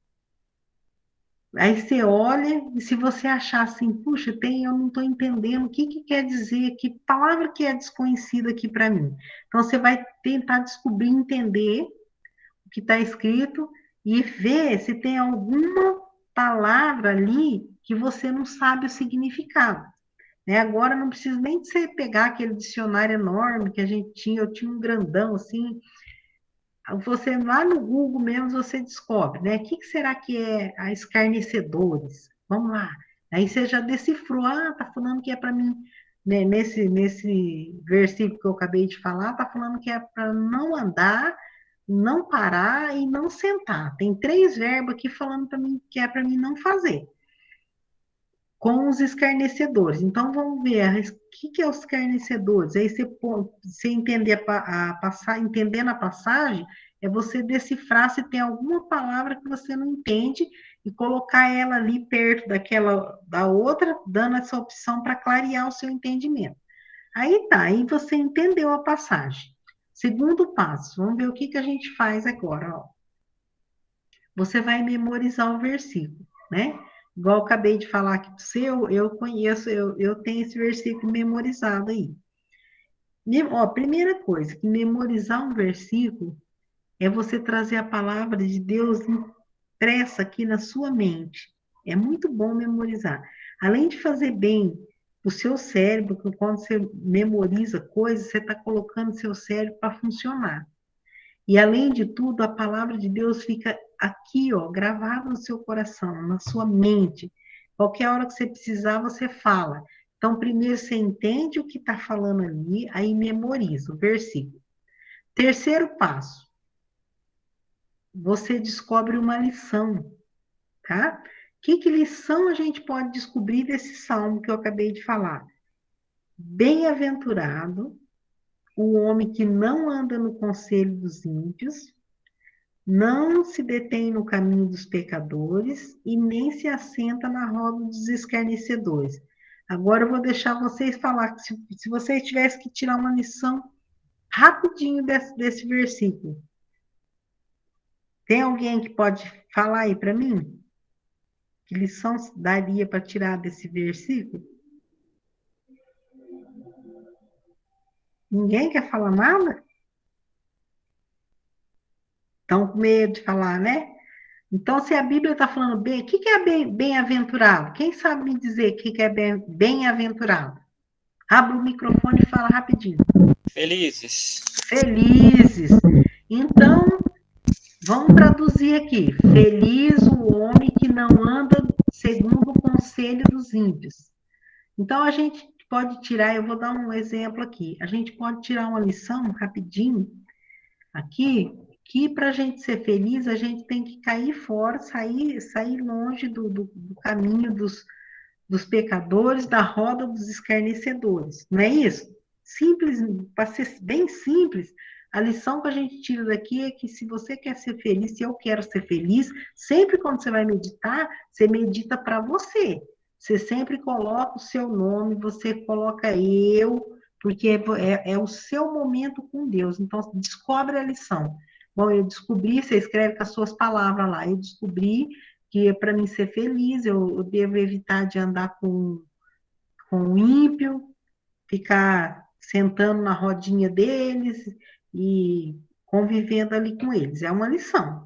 Aí você olha e se você achar assim, puxa, eu não estou entendendo o que quer dizer, que palavra que é desconhecida aqui para mim. Então você vai tentar descobrir, entender o que está escrito e ver se tem alguma palavra ali que você não sabe o significado. Né? Agora não precisa nem de você pegar aquele dicionário enorme que a gente tinha, eu tinha um grandão assim. Você lá no Google mesmo você descobre, né? O que será que é a escarnecedores? Vamos lá. Aí você já decifrou, tá falando que é para mim, né? Nesse versículo que eu acabei de falar, tá falando que é para não andar, não parar e não sentar. Tem 3 verbos aqui falando para mim que é para mim não fazer. Com os escarnecedores. Então, vamos ver, o que é os escarnecedores? Aí você entender entendendo a passagem, é você decifrar se tem alguma palavra que você não entende e colocar ela ali perto da outra, dando essa opção para clarear o seu entendimento. Aí tá, aí você entendeu a passagem. Segundo passo, vamos ver o que a gente faz agora, ó. Você vai memorizar o versículo, né? Igual eu acabei de falar aqui para você, eu conheço, eu tenho esse versículo memorizado aí. Ó, primeira coisa, que memorizar um versículo é você trazer a palavra de Deus impressa aqui na sua mente. É muito bom memorizar. Além de fazer bem o seu cérebro, que quando você memoriza coisas, você está colocando seu cérebro para funcionar. E além de tudo, a palavra de Deus fica aqui, ó, gravada no seu coração, na sua mente. Qualquer hora que você precisar, você fala. Então, primeiro você entende o que está falando ali, aí memoriza o versículo. Terceiro passo, você descobre uma lição, tá? Que lição a gente pode descobrir desse salmo que eu acabei de falar? Bem-aventurado o homem que não anda no conselho dos ímpios, não se detém no caminho dos pecadores e nem se assenta na roda dos escarnecedores. Agora eu vou deixar vocês falar, se vocês tivessem que tirar uma lição rapidinho desse versículo. Tem alguém que pode falar aí para mim? Que lição daria para tirar desse versículo? Ninguém quer falar nada? Estão com medo de falar, né? Então, se a Bíblia está falando bem, o que é bem-aventurado? Quem sabe me dizer o que é bem-aventurado? Abre o microfone e fala rapidinho. Felizes. Felizes. Então, vamos traduzir aqui. Feliz o homem que não anda segundo o conselho dos ímpios. Então, a gente pode tirar, eu vou dar um exemplo aqui. A gente pode tirar uma lição rapidinho aqui, que para a gente ser feliz, a gente tem que cair fora, sair longe do caminho dos pecadores, da roda dos escarnecedores. Não é isso? Simples, para ser bem simples, a lição que a gente tira daqui é que se você quer ser feliz, se eu quero ser feliz, sempre quando você vai meditar, você medita para você. Você sempre coloca o seu nome, você coloca eu, porque é o seu momento com Deus. Então, descobre a lição. Bom, eu descobri, você escreve com as suas palavras lá, eu descobri que para mim ser feliz, eu devo evitar de andar com o ímpio, ficar sentando na rodinha deles e convivendo ali com eles. É uma lição.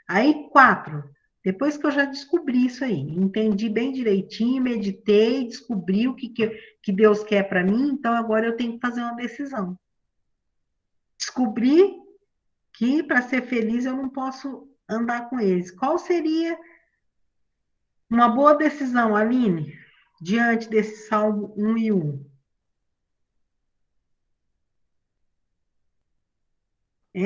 Aí, 4, depois que eu já descobri isso aí, entendi bem direitinho, meditei, descobri o que Deus quer para mim, então agora eu tenho que fazer uma decisão. Descobri que para ser feliz eu não posso andar com eles. Qual seria uma boa decisão, Aline, diante desse Salmo 1 e 1?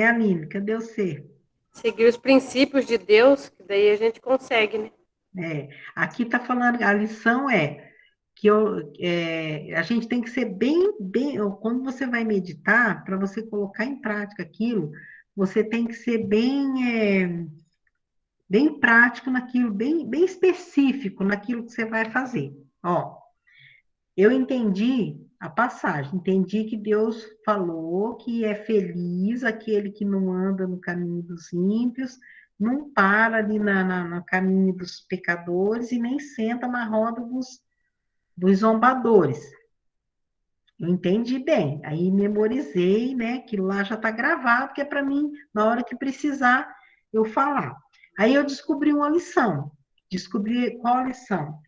Aline, cadê você? Seguir os princípios de Deus, que daí a gente consegue, né? Aqui está falando, a lição é que a gente tem que ser bem, quando você vai meditar, para você colocar em prática aquilo, você tem que ser bem prático naquilo, bem específico naquilo que você vai fazer. Ó, eu entendi a passagem, entendi que Deus falou que é feliz aquele que não anda no caminho dos ímpios, não para ali no caminho dos pecadores e nem senta na roda dos zombadores. Eu entendi bem, aí memorizei, né? Que lá já está gravado, que é para mim, na hora que precisar, eu falar. Aí eu descobri uma lição. Descobri qual a lição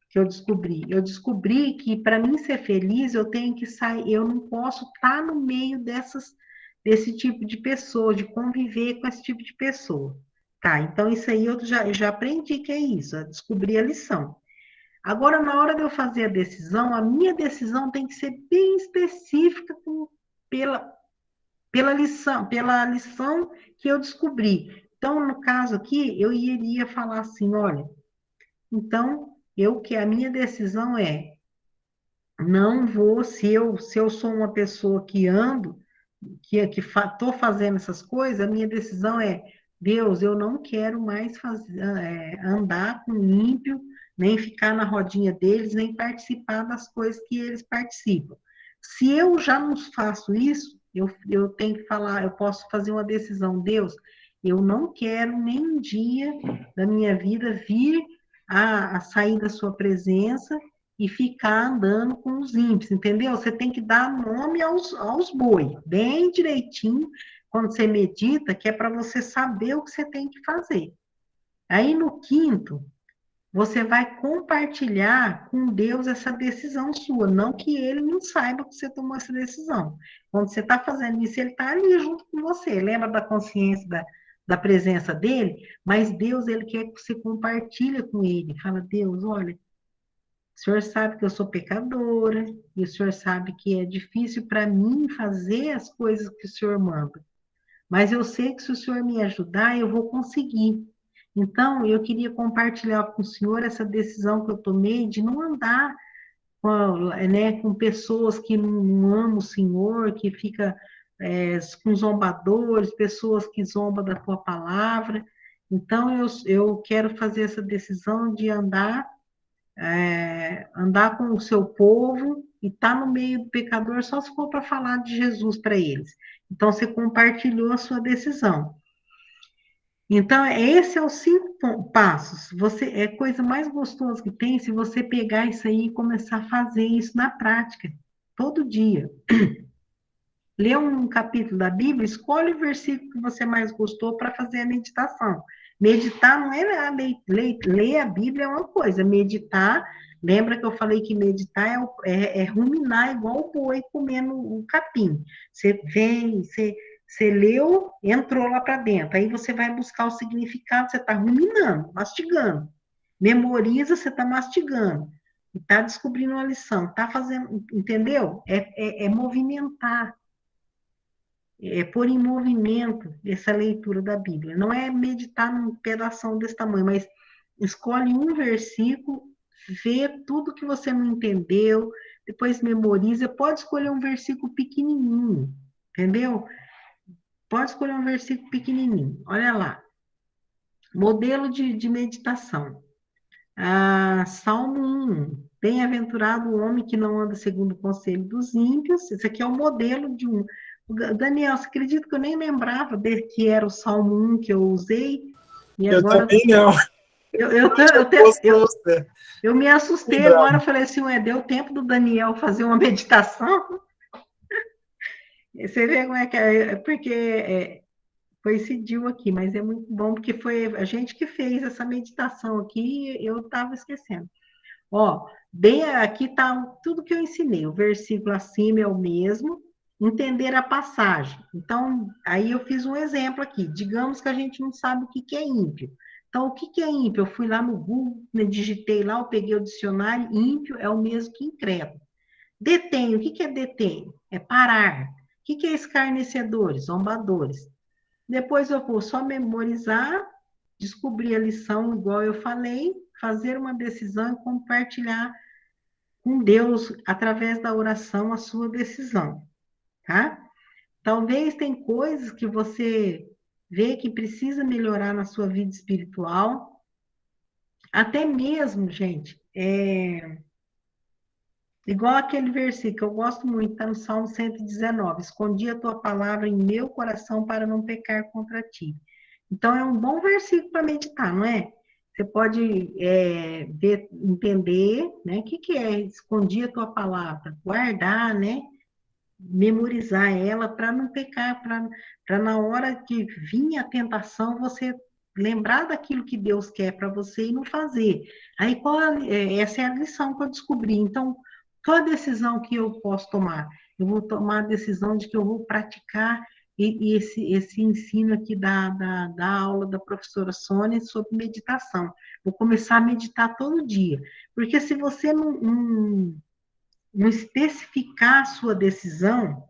que eu descobri? Eu descobri que para mim ser feliz, eu tenho que sair, eu não posso estar no meio desse tipo de pessoa, de conviver com esse tipo de pessoa. Tá, então isso aí eu já aprendi que é isso, eu descobri a lição. Agora, na hora de eu fazer a minha decisão tem que ser bem específica pela, pela lição que eu descobri. Então, no caso aqui, eu iria falar assim, olha, então, a minha decisão é, não vou, se eu sou uma pessoa que ando, que estou fazendo essas coisas, a minha decisão é, Deus, eu não quero mais andar com ímpio, nem ficar na rodinha deles, nem participar das coisas que eles participam. Se eu já não faço isso, eu tenho que falar, eu posso fazer uma decisão, Deus, eu não quero nem um dia da minha vida vir a sair da sua presença e ficar andando com os ímpios, entendeu? Você tem que dar nome aos boi, bem direitinho, quando você medita, que é para você saber o que você tem que fazer. Aí no quinto, você vai compartilhar com Deus essa decisão sua, não que ele não saiba que você tomou essa decisão. Quando você está fazendo isso, ele está ali junto com você. Lembra da consciência da presença dele? Mas Deus, ele quer que você compartilhe com ele. Fala, Deus, olha, o senhor sabe que eu sou pecadora, e o senhor sabe que é difícil para mim fazer as coisas que o senhor manda. Mas eu sei que se o senhor me ajudar, eu vou conseguir. Então, eu queria compartilhar com o senhor essa decisão que eu tomei de não andar com pessoas que não amam o senhor, que fica com zombadores, pessoas que zombam da tua palavra. Então, eu quero fazer essa decisão de andar com o seu povo e estar no meio do pecador só se for para falar de Jesus para eles. Então, você compartilhou a sua decisão. Então, esse é os 5 passos. É a coisa mais gostosa que tem se você pegar isso aí e começar a fazer isso na prática, todo dia. Lê um capítulo da Bíblia, escolhe o versículo que você mais gostou para fazer a meditação. Meditar não é ler a Bíblia é uma coisa, meditar, lembra que eu falei que meditar é ruminar igual o boi comendo o capim. Você leu, entrou lá para dentro, aí você vai buscar o significado, você está ruminando, mastigando. Memoriza, você está mastigando. E está descobrindo uma lição, está fazendo, entendeu? É movimentar. Pôr em movimento essa leitura da Bíblia. Não é meditar num pedação desse tamanho, mas escolhe um versículo, vê tudo que você não entendeu, depois memoriza. Pode escolher um versículo pequenininho, entendeu? Pode escolher um versículo pequenininho. Olha lá. Modelo de meditação. Salmo 1. Bem-aventurado o homem que não anda segundo o conselho dos ímpios. Esse aqui é o modelo de um. Daniel, você acredita que eu nem lembrava que era o Salmo 1 que eu usei? E Eu agora também não. Fosse para você. Eu me assustei agora, falei assim, ué, deu tempo do Daniel fazer uma meditação? Você vê como é que é, porque coincidiu aqui, mas é muito bom, porque foi a gente que fez essa meditação aqui, eu estava esquecendo. Ó, bem aqui está tudo que eu ensinei, o versículo acima é o mesmo, entender a passagem. Então, aí eu fiz um exemplo aqui, digamos que a gente não sabe o que que é ímpio. Então, o que que é ímpio? Eu fui lá no Google, né, digitei lá, eu peguei o dicionário, ímpio é o mesmo que incrédulo. Detém, o que que é detém? É parar. O que que é escarnecedores? Zombadores. Depois eu vou só memorizar, descobrir a lição, igual eu falei, fazer uma decisão e compartilhar com Deus, através da oração, a sua decisão, tá? Talvez tem coisas que você vê que precisa melhorar na sua vida espiritual, até mesmo, gente, igual aquele versículo que eu gosto muito, está no Salmo 119, escondi a tua palavra em meu coração para não pecar contra ti. Então, é um bom versículo para meditar, não é? Você pode entender, né? O que, que é escondi a tua palavra? Guardar, né? Memorizar ela para não pecar, para na hora que vir a tentação, você lembrar daquilo que Deus quer para você e não fazer. Aí, essa é a lição que eu descobri. Então, qual a decisão que eu posso tomar? Eu vou tomar a decisão de que eu vou praticar e esse ensino aqui da aula da professora Sônia sobre meditação. Vou começar a meditar todo dia. Porque se você não especificar a sua decisão,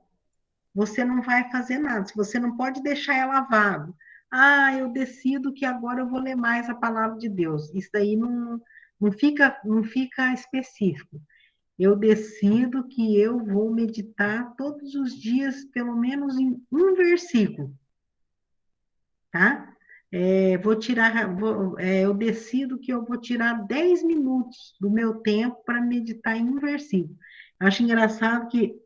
você não vai fazer nada. Você não pode deixar ela vaga. Ah, eu decido que agora eu vou ler mais a palavra de Deus. Isso daí não fica específico. Eu decido que eu vou meditar todos os dias, pelo menos em um versículo, tá? Eu decido que eu vou tirar 10 minutos do meu tempo para meditar em um versículo. Acho engraçado que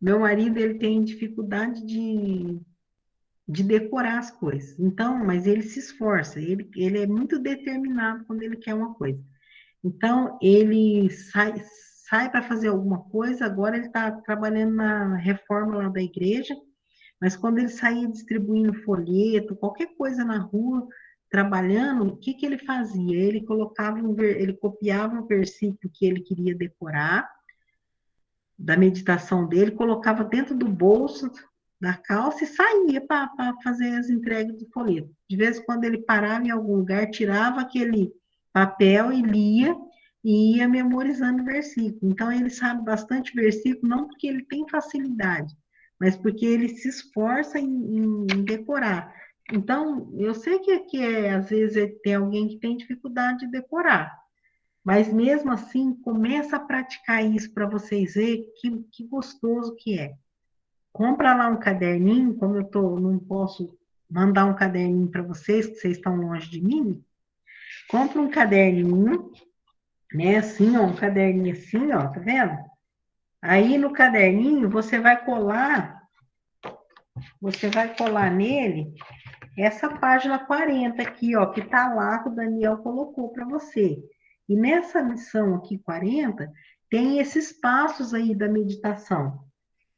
meu marido ele tem dificuldade de decorar as coisas. Então, mas ele se esforça, ele é muito determinado quando ele quer uma coisa. Então, ele sai para fazer alguma coisa, agora ele está trabalhando na reforma lá da igreja, mas quando ele saía distribuindo folheto, qualquer coisa na rua, trabalhando, o que que ele fazia? Ele copiava um versículo que ele queria decorar, da meditação dele, colocava dentro do bolso da calça e saía para fazer as entregas do folheto. De vez em quando ele parava em algum lugar, tirava aquele papel e lia e ia memorizando o versículo. Então ele sabe bastante versículo, não porque ele tem facilidade, mas porque ele se esforça em decorar. Então, eu sei que às vezes tem alguém que tem dificuldade de decorar, mas mesmo assim, começa a praticar isso para vocês verem que gostoso que é. Compra lá um caderninho, como não posso mandar um caderninho para vocês, que vocês estão longe de mim. Compra um caderninho, né? Assim, ó, um caderninho assim, ó, tá vendo? Aí no caderninho você vai colar nele essa página 40 aqui, ó, que tá lá que o Daniel colocou para você. E nessa lição aqui 40, tem esses passos aí da meditação.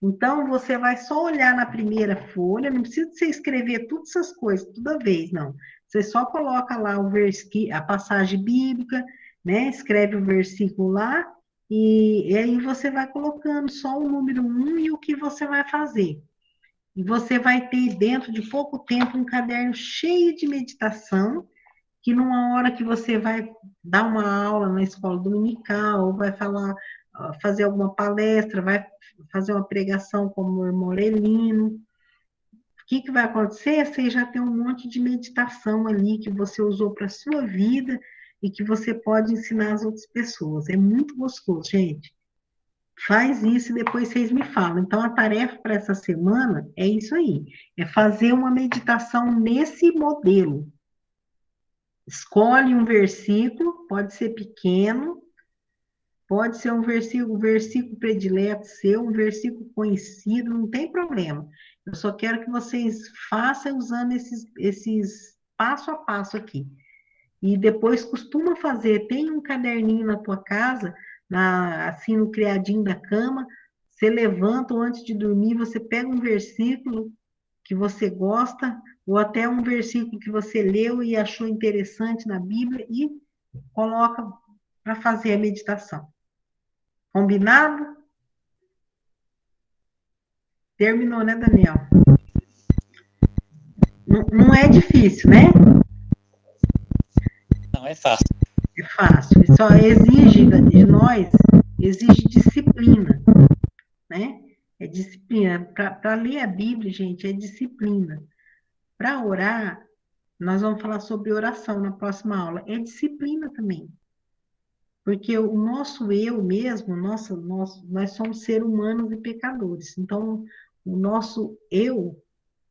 Então, você vai só olhar na primeira folha, não precisa você escrever todas essas coisas toda vez, não. Você só coloca lá a passagem bíblica, né? Escreve o versículo lá, e aí você vai colocando só o número 1 e o que você vai fazer. E você vai ter, dentro de pouco tempo, um caderno cheio de meditação, que numa hora que você vai dar uma aula na escola dominical, ou vai fazer alguma palestra, vai fazer uma pregação como o irmão Lelino, o que vai acontecer? Você já tem um monte de meditação ali que você usou para a sua vida e que você pode ensinar as outras pessoas. É muito gostoso, gente. Faz isso e depois vocês me falam. Então, a tarefa para essa semana é isso aí: é fazer uma meditação nesse modelo. Escolhe um versículo, pode ser pequeno, pode ser um versículo predileto seu, um versículo conhecido, não tem problema. Eu só quero que vocês façam usando esses passo a passo aqui. e depois costuma fazer. Tem um caderninho na tua casa, assim no criadinho da cama, você levanta ou antes de dormir, você pega um versículo que você gosta, ou até um versículo que você leu e achou interessante na Bíblia e coloca para fazer a meditação. Combinado? Terminou, né, Daniel? Não é difícil, né? Não é fácil. É fácil. Só exige de nós, exige disciplina, né? É disciplina. Para ler a Bíblia, gente, é disciplina. Para orar, nós vamos falar sobre oração na próxima aula. É disciplina também. Porque o nosso eu mesmo, nós somos seres humanos e pecadores. Então, o nosso eu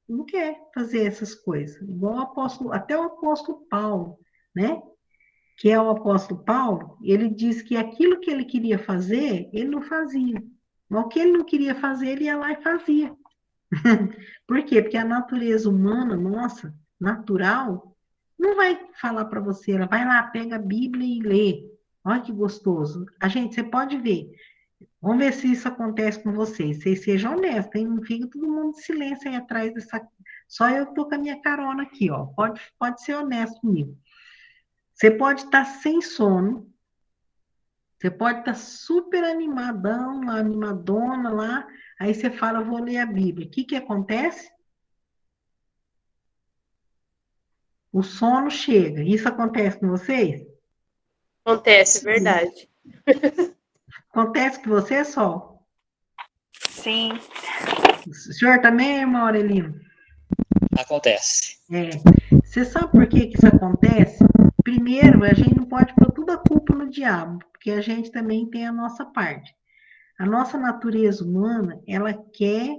não quer fazer essas coisas. Igual o apóstolo, até o apóstolo Paulo, né? Que é o apóstolo Paulo, ele diz que aquilo que ele queria fazer, ele não fazia. Mas o que ele não queria fazer, ele ia lá e fazia. Por quê? Porque a natureza humana, nossa, natural, não vai falar para você, ela vai lá, pega a Bíblia e lê. Olha que gostoso. Você pode ver. Vamos ver se isso acontece com vocês. Vocês sejam honestos, hein? Não fica todo mundo em silêncio aí atrás dessa. Só eu que tô com a minha carona aqui, ó. Pode ser honesto comigo. Você pode estar sem sono, você pode estar super animadão, animadona lá, aí você fala, vou ler a Bíblia. O que acontece? O sono chega. Isso acontece com vocês? Acontece, é verdade. Acontece com você, Sol? Sim. O senhor também, irmão Aurelino? Acontece. Você sabe por que isso acontece? Primeiro, a gente não pode pôr toda a culpa no diabo, porque a gente também tem a nossa parte. A nossa natureza humana, ela quer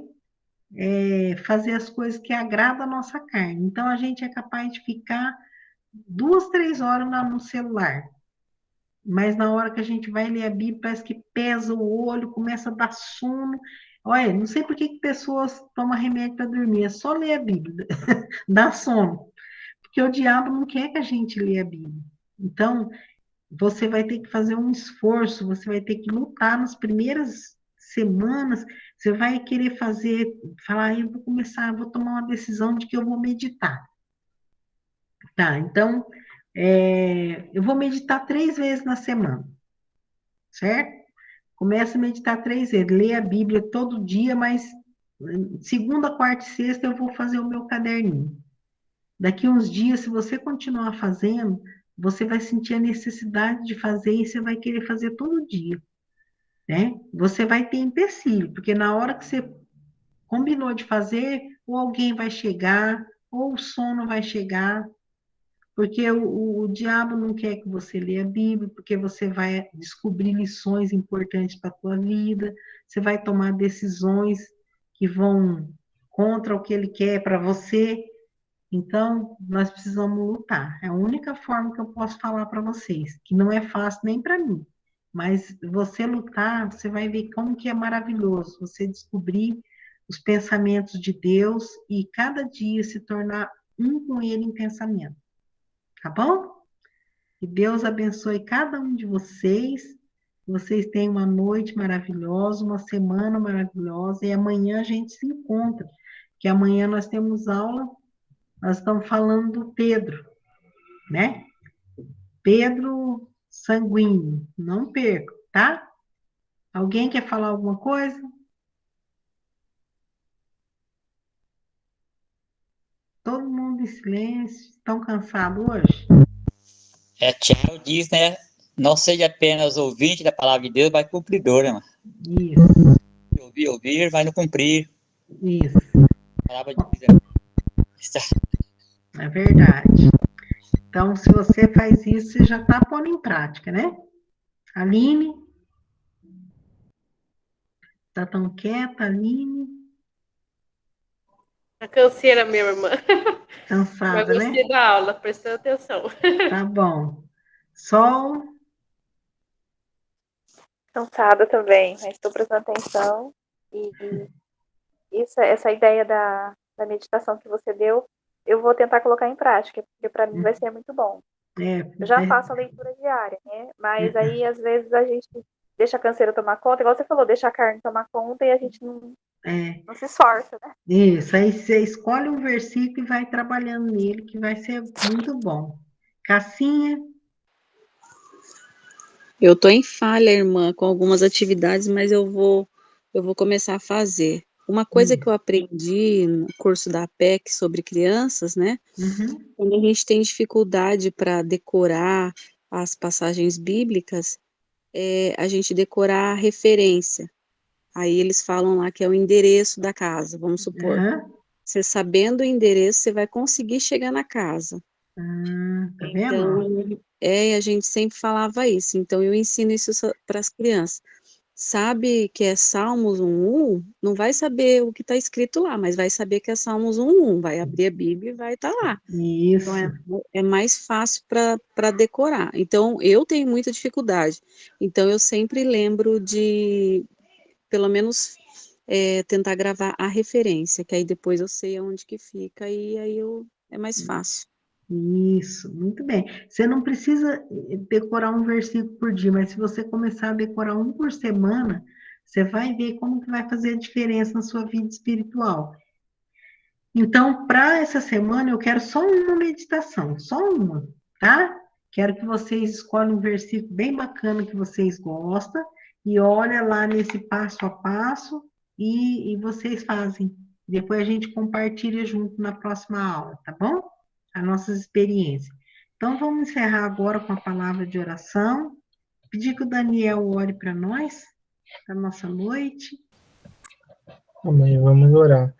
fazer as coisas que agradam a nossa carne. Então, a gente é capaz de ficar 2, 3 horas no celular. Mas na hora que a gente vai ler a Bíblia, parece que pesa o olho, começa a dar sono. Olha, não sei por que pessoas tomam remédio para dormir, é só ler a Bíblia, dá sono. Porque o diabo não quer que a gente leia a Bíblia. Então, você vai ter que fazer um esforço, você vai ter que lutar nas primeiras semanas, você vai querer falar, eu vou começar, vou tomar uma decisão de que eu vou meditar. Tá, então, eu vou meditar 3 vezes na semana, certo? Começa a meditar 3 vezes, lê a Bíblia todo dia, mas segunda, quarta e sexta eu vou fazer o meu caderninho. Daqui uns dias, se você continuar fazendo, você vai sentir a necessidade de fazer e você vai querer fazer todo dia, né? Você vai ter empecilho, porque na hora que você combinou de fazer, ou alguém vai chegar, ou o sono vai chegar, porque o diabo não quer que você leia a Bíblia, porque você vai descobrir lições importantes para a tua vida, você vai tomar decisões que vão contra o que ele quer para você. Então, nós precisamos lutar. É a única forma que eu posso falar para vocês, que não é fácil nem para mim. Mas você lutar, você vai ver como que é maravilhoso você descobrir os pensamentos de Deus e cada dia se tornar um com Ele em pensamento. Tá bom? Que Deus abençoe cada um de vocês. Que vocês tenham uma noite maravilhosa, uma semana maravilhosa. E amanhã a gente se encontra. Que amanhã nós temos aula. Nós estamos falando do Pedro, né? Pedro Sanguíneo. Não perca, tá? Alguém quer falar alguma coisa? Todo mundo em silêncio. Estão cansados hoje? Tiago diz, né? Não seja apenas ouvinte da palavra de Deus, mas cumpridor, né, mano? Isso, Ouvir, mas não cumprir. isso. A palavra diz, É verdade. Então, se você faz isso, você já está pondo em prática, né? Aline? Tá tão quieta, Aline? A canseira, minha irmã. Mas Cansada, né? gostei da aula, prestando atenção. Tá bom. Sol? Cansada também, mas estou prestando atenção. E essa ideia da meditação que você deu, eu vou tentar colocar em prática, porque para mim vai ser muito bom. Eu já é, faço a leitura diária, né? Mas aí, às vezes, a gente deixa a canseira tomar conta, igual você falou, deixa a carne tomar conta e a gente é, não se esforça, né? isso, aí você escolhe um versículo e vai trabalhando nele, que vai ser muito bom. Cassinha, Eu tô em falha, irmã, com algumas atividades, mas eu vou começar a fazer. Uma coisa que eu aprendi no curso da APEC sobre crianças, né? uhum, Quando a gente tem dificuldade para decorar as passagens bíblicas, a gente decorar a referência. Aí eles falam lá que é o endereço da casa, vamos supor. aham. Você sabendo o endereço, você vai conseguir chegar na casa. Tá vendo? Ó? Então, a gente sempre falava isso. Então, eu ensino isso para as crianças. Sabe que é Salmos 1:1, não vai saber o que está escrito lá, mas vai saber que é Salmos 1:1, vai abrir a Bíblia e vai estar lá. Então, Isso. é mais fácil para decorar. Então, eu tenho muita dificuldade. Então, eu sempre lembro de, pelo menos, tentar gravar a referência, que aí depois eu sei aonde que fica e aí é mais fácil. Isso, muito bem. Você não precisa decorar um versículo por dia, mas se você começar a decorar um por semana, você vai ver como que vai fazer a diferença na sua vida espiritual. Então, para essa semana, eu quero só uma meditação, só uma, tá? Quero que vocês escolham um versículo bem bacana que vocês gostam e olha lá nesse passo a passo e vocês fazem. Depois a gente compartilha junto na próxima aula, tá bom? As nossas experiências. Então, vamos encerrar agora com a palavra de oração. Pedir que o Daniel ore para nós, para nossa noite. Amém, vamos orar.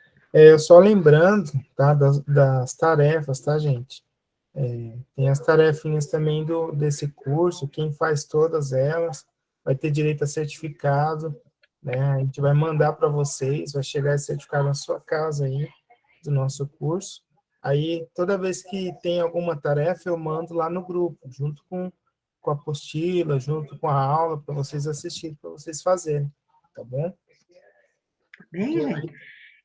Só lembrando, tá, das tarefas, tá, gente? Tem as tarefinhas também desse curso, quem faz todas elas vai ter direito a certificado, né? A gente vai mandar para vocês, vai chegar esse certificado na sua casa aí, do nosso curso. Aí, toda vez que tem alguma tarefa, eu mando lá no grupo, junto com a apostila, junto com a aula, para vocês assistirem, para vocês fazerem, tá bom? Tá bem, gente?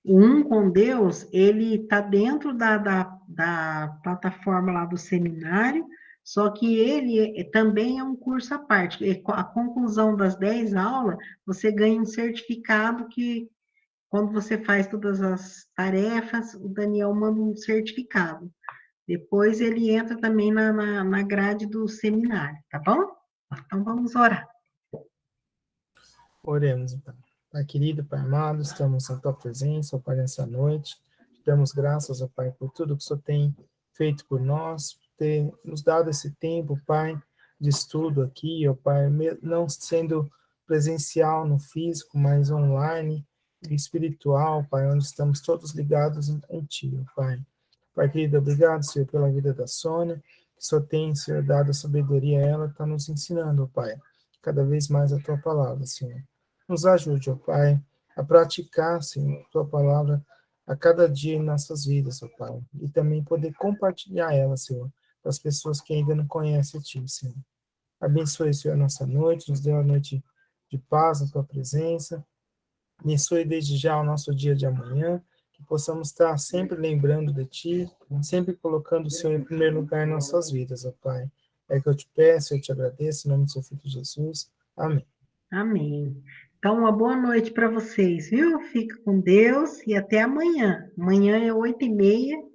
O Um com Deus, ele está dentro da plataforma lá do seminário, só que ele também é um curso à parte. A conclusão das 10 aulas, você ganha um certificado que, quando você faz todas as tarefas, o Daniel manda um certificado. Depois ele entra também na grade do seminário, tá bom? Então vamos orar. Oremos, então. Pai querido, Pai amado, estamos em Tua presença, ó Pai, nessa noite. Te damos graças, ó Pai, por tudo que o Senhor tem feito por nós, por ter nos dado esse tempo, Pai, de estudo aqui, ó Pai, não sendo presencial no físico, mas online e espiritual, Pai, onde estamos todos ligados em Ti, ó Pai. Pai querido, obrigado, Senhor, pela vida da Sônia, que só tem, Senhor, dado a sabedoria a ela, está nos ensinando, ó Pai, cada vez mais a Tua palavra, Senhor. Nos ajude, ó Pai, a praticar, Senhor, a Tua palavra a cada dia em nossas vidas, ó Pai, e também poder compartilhar ela, Senhor, para as pessoas que ainda não conhecem a Ti, Senhor. Abençoe, Senhor, a nossa noite, nos dê uma noite de paz na Tua presença. Abençoe desde já o nosso dia de amanhã, que possamos estar sempre lembrando de Ti, sempre colocando o Senhor em primeiro lugar em nossas vidas, ó Pai. É que eu te peço, eu te agradeço, em nome do Seu Filho Jesus. Amém. Amém. Então, uma boa noite para vocês, viu? Fica com Deus e até amanhã. Amanhã é 8h30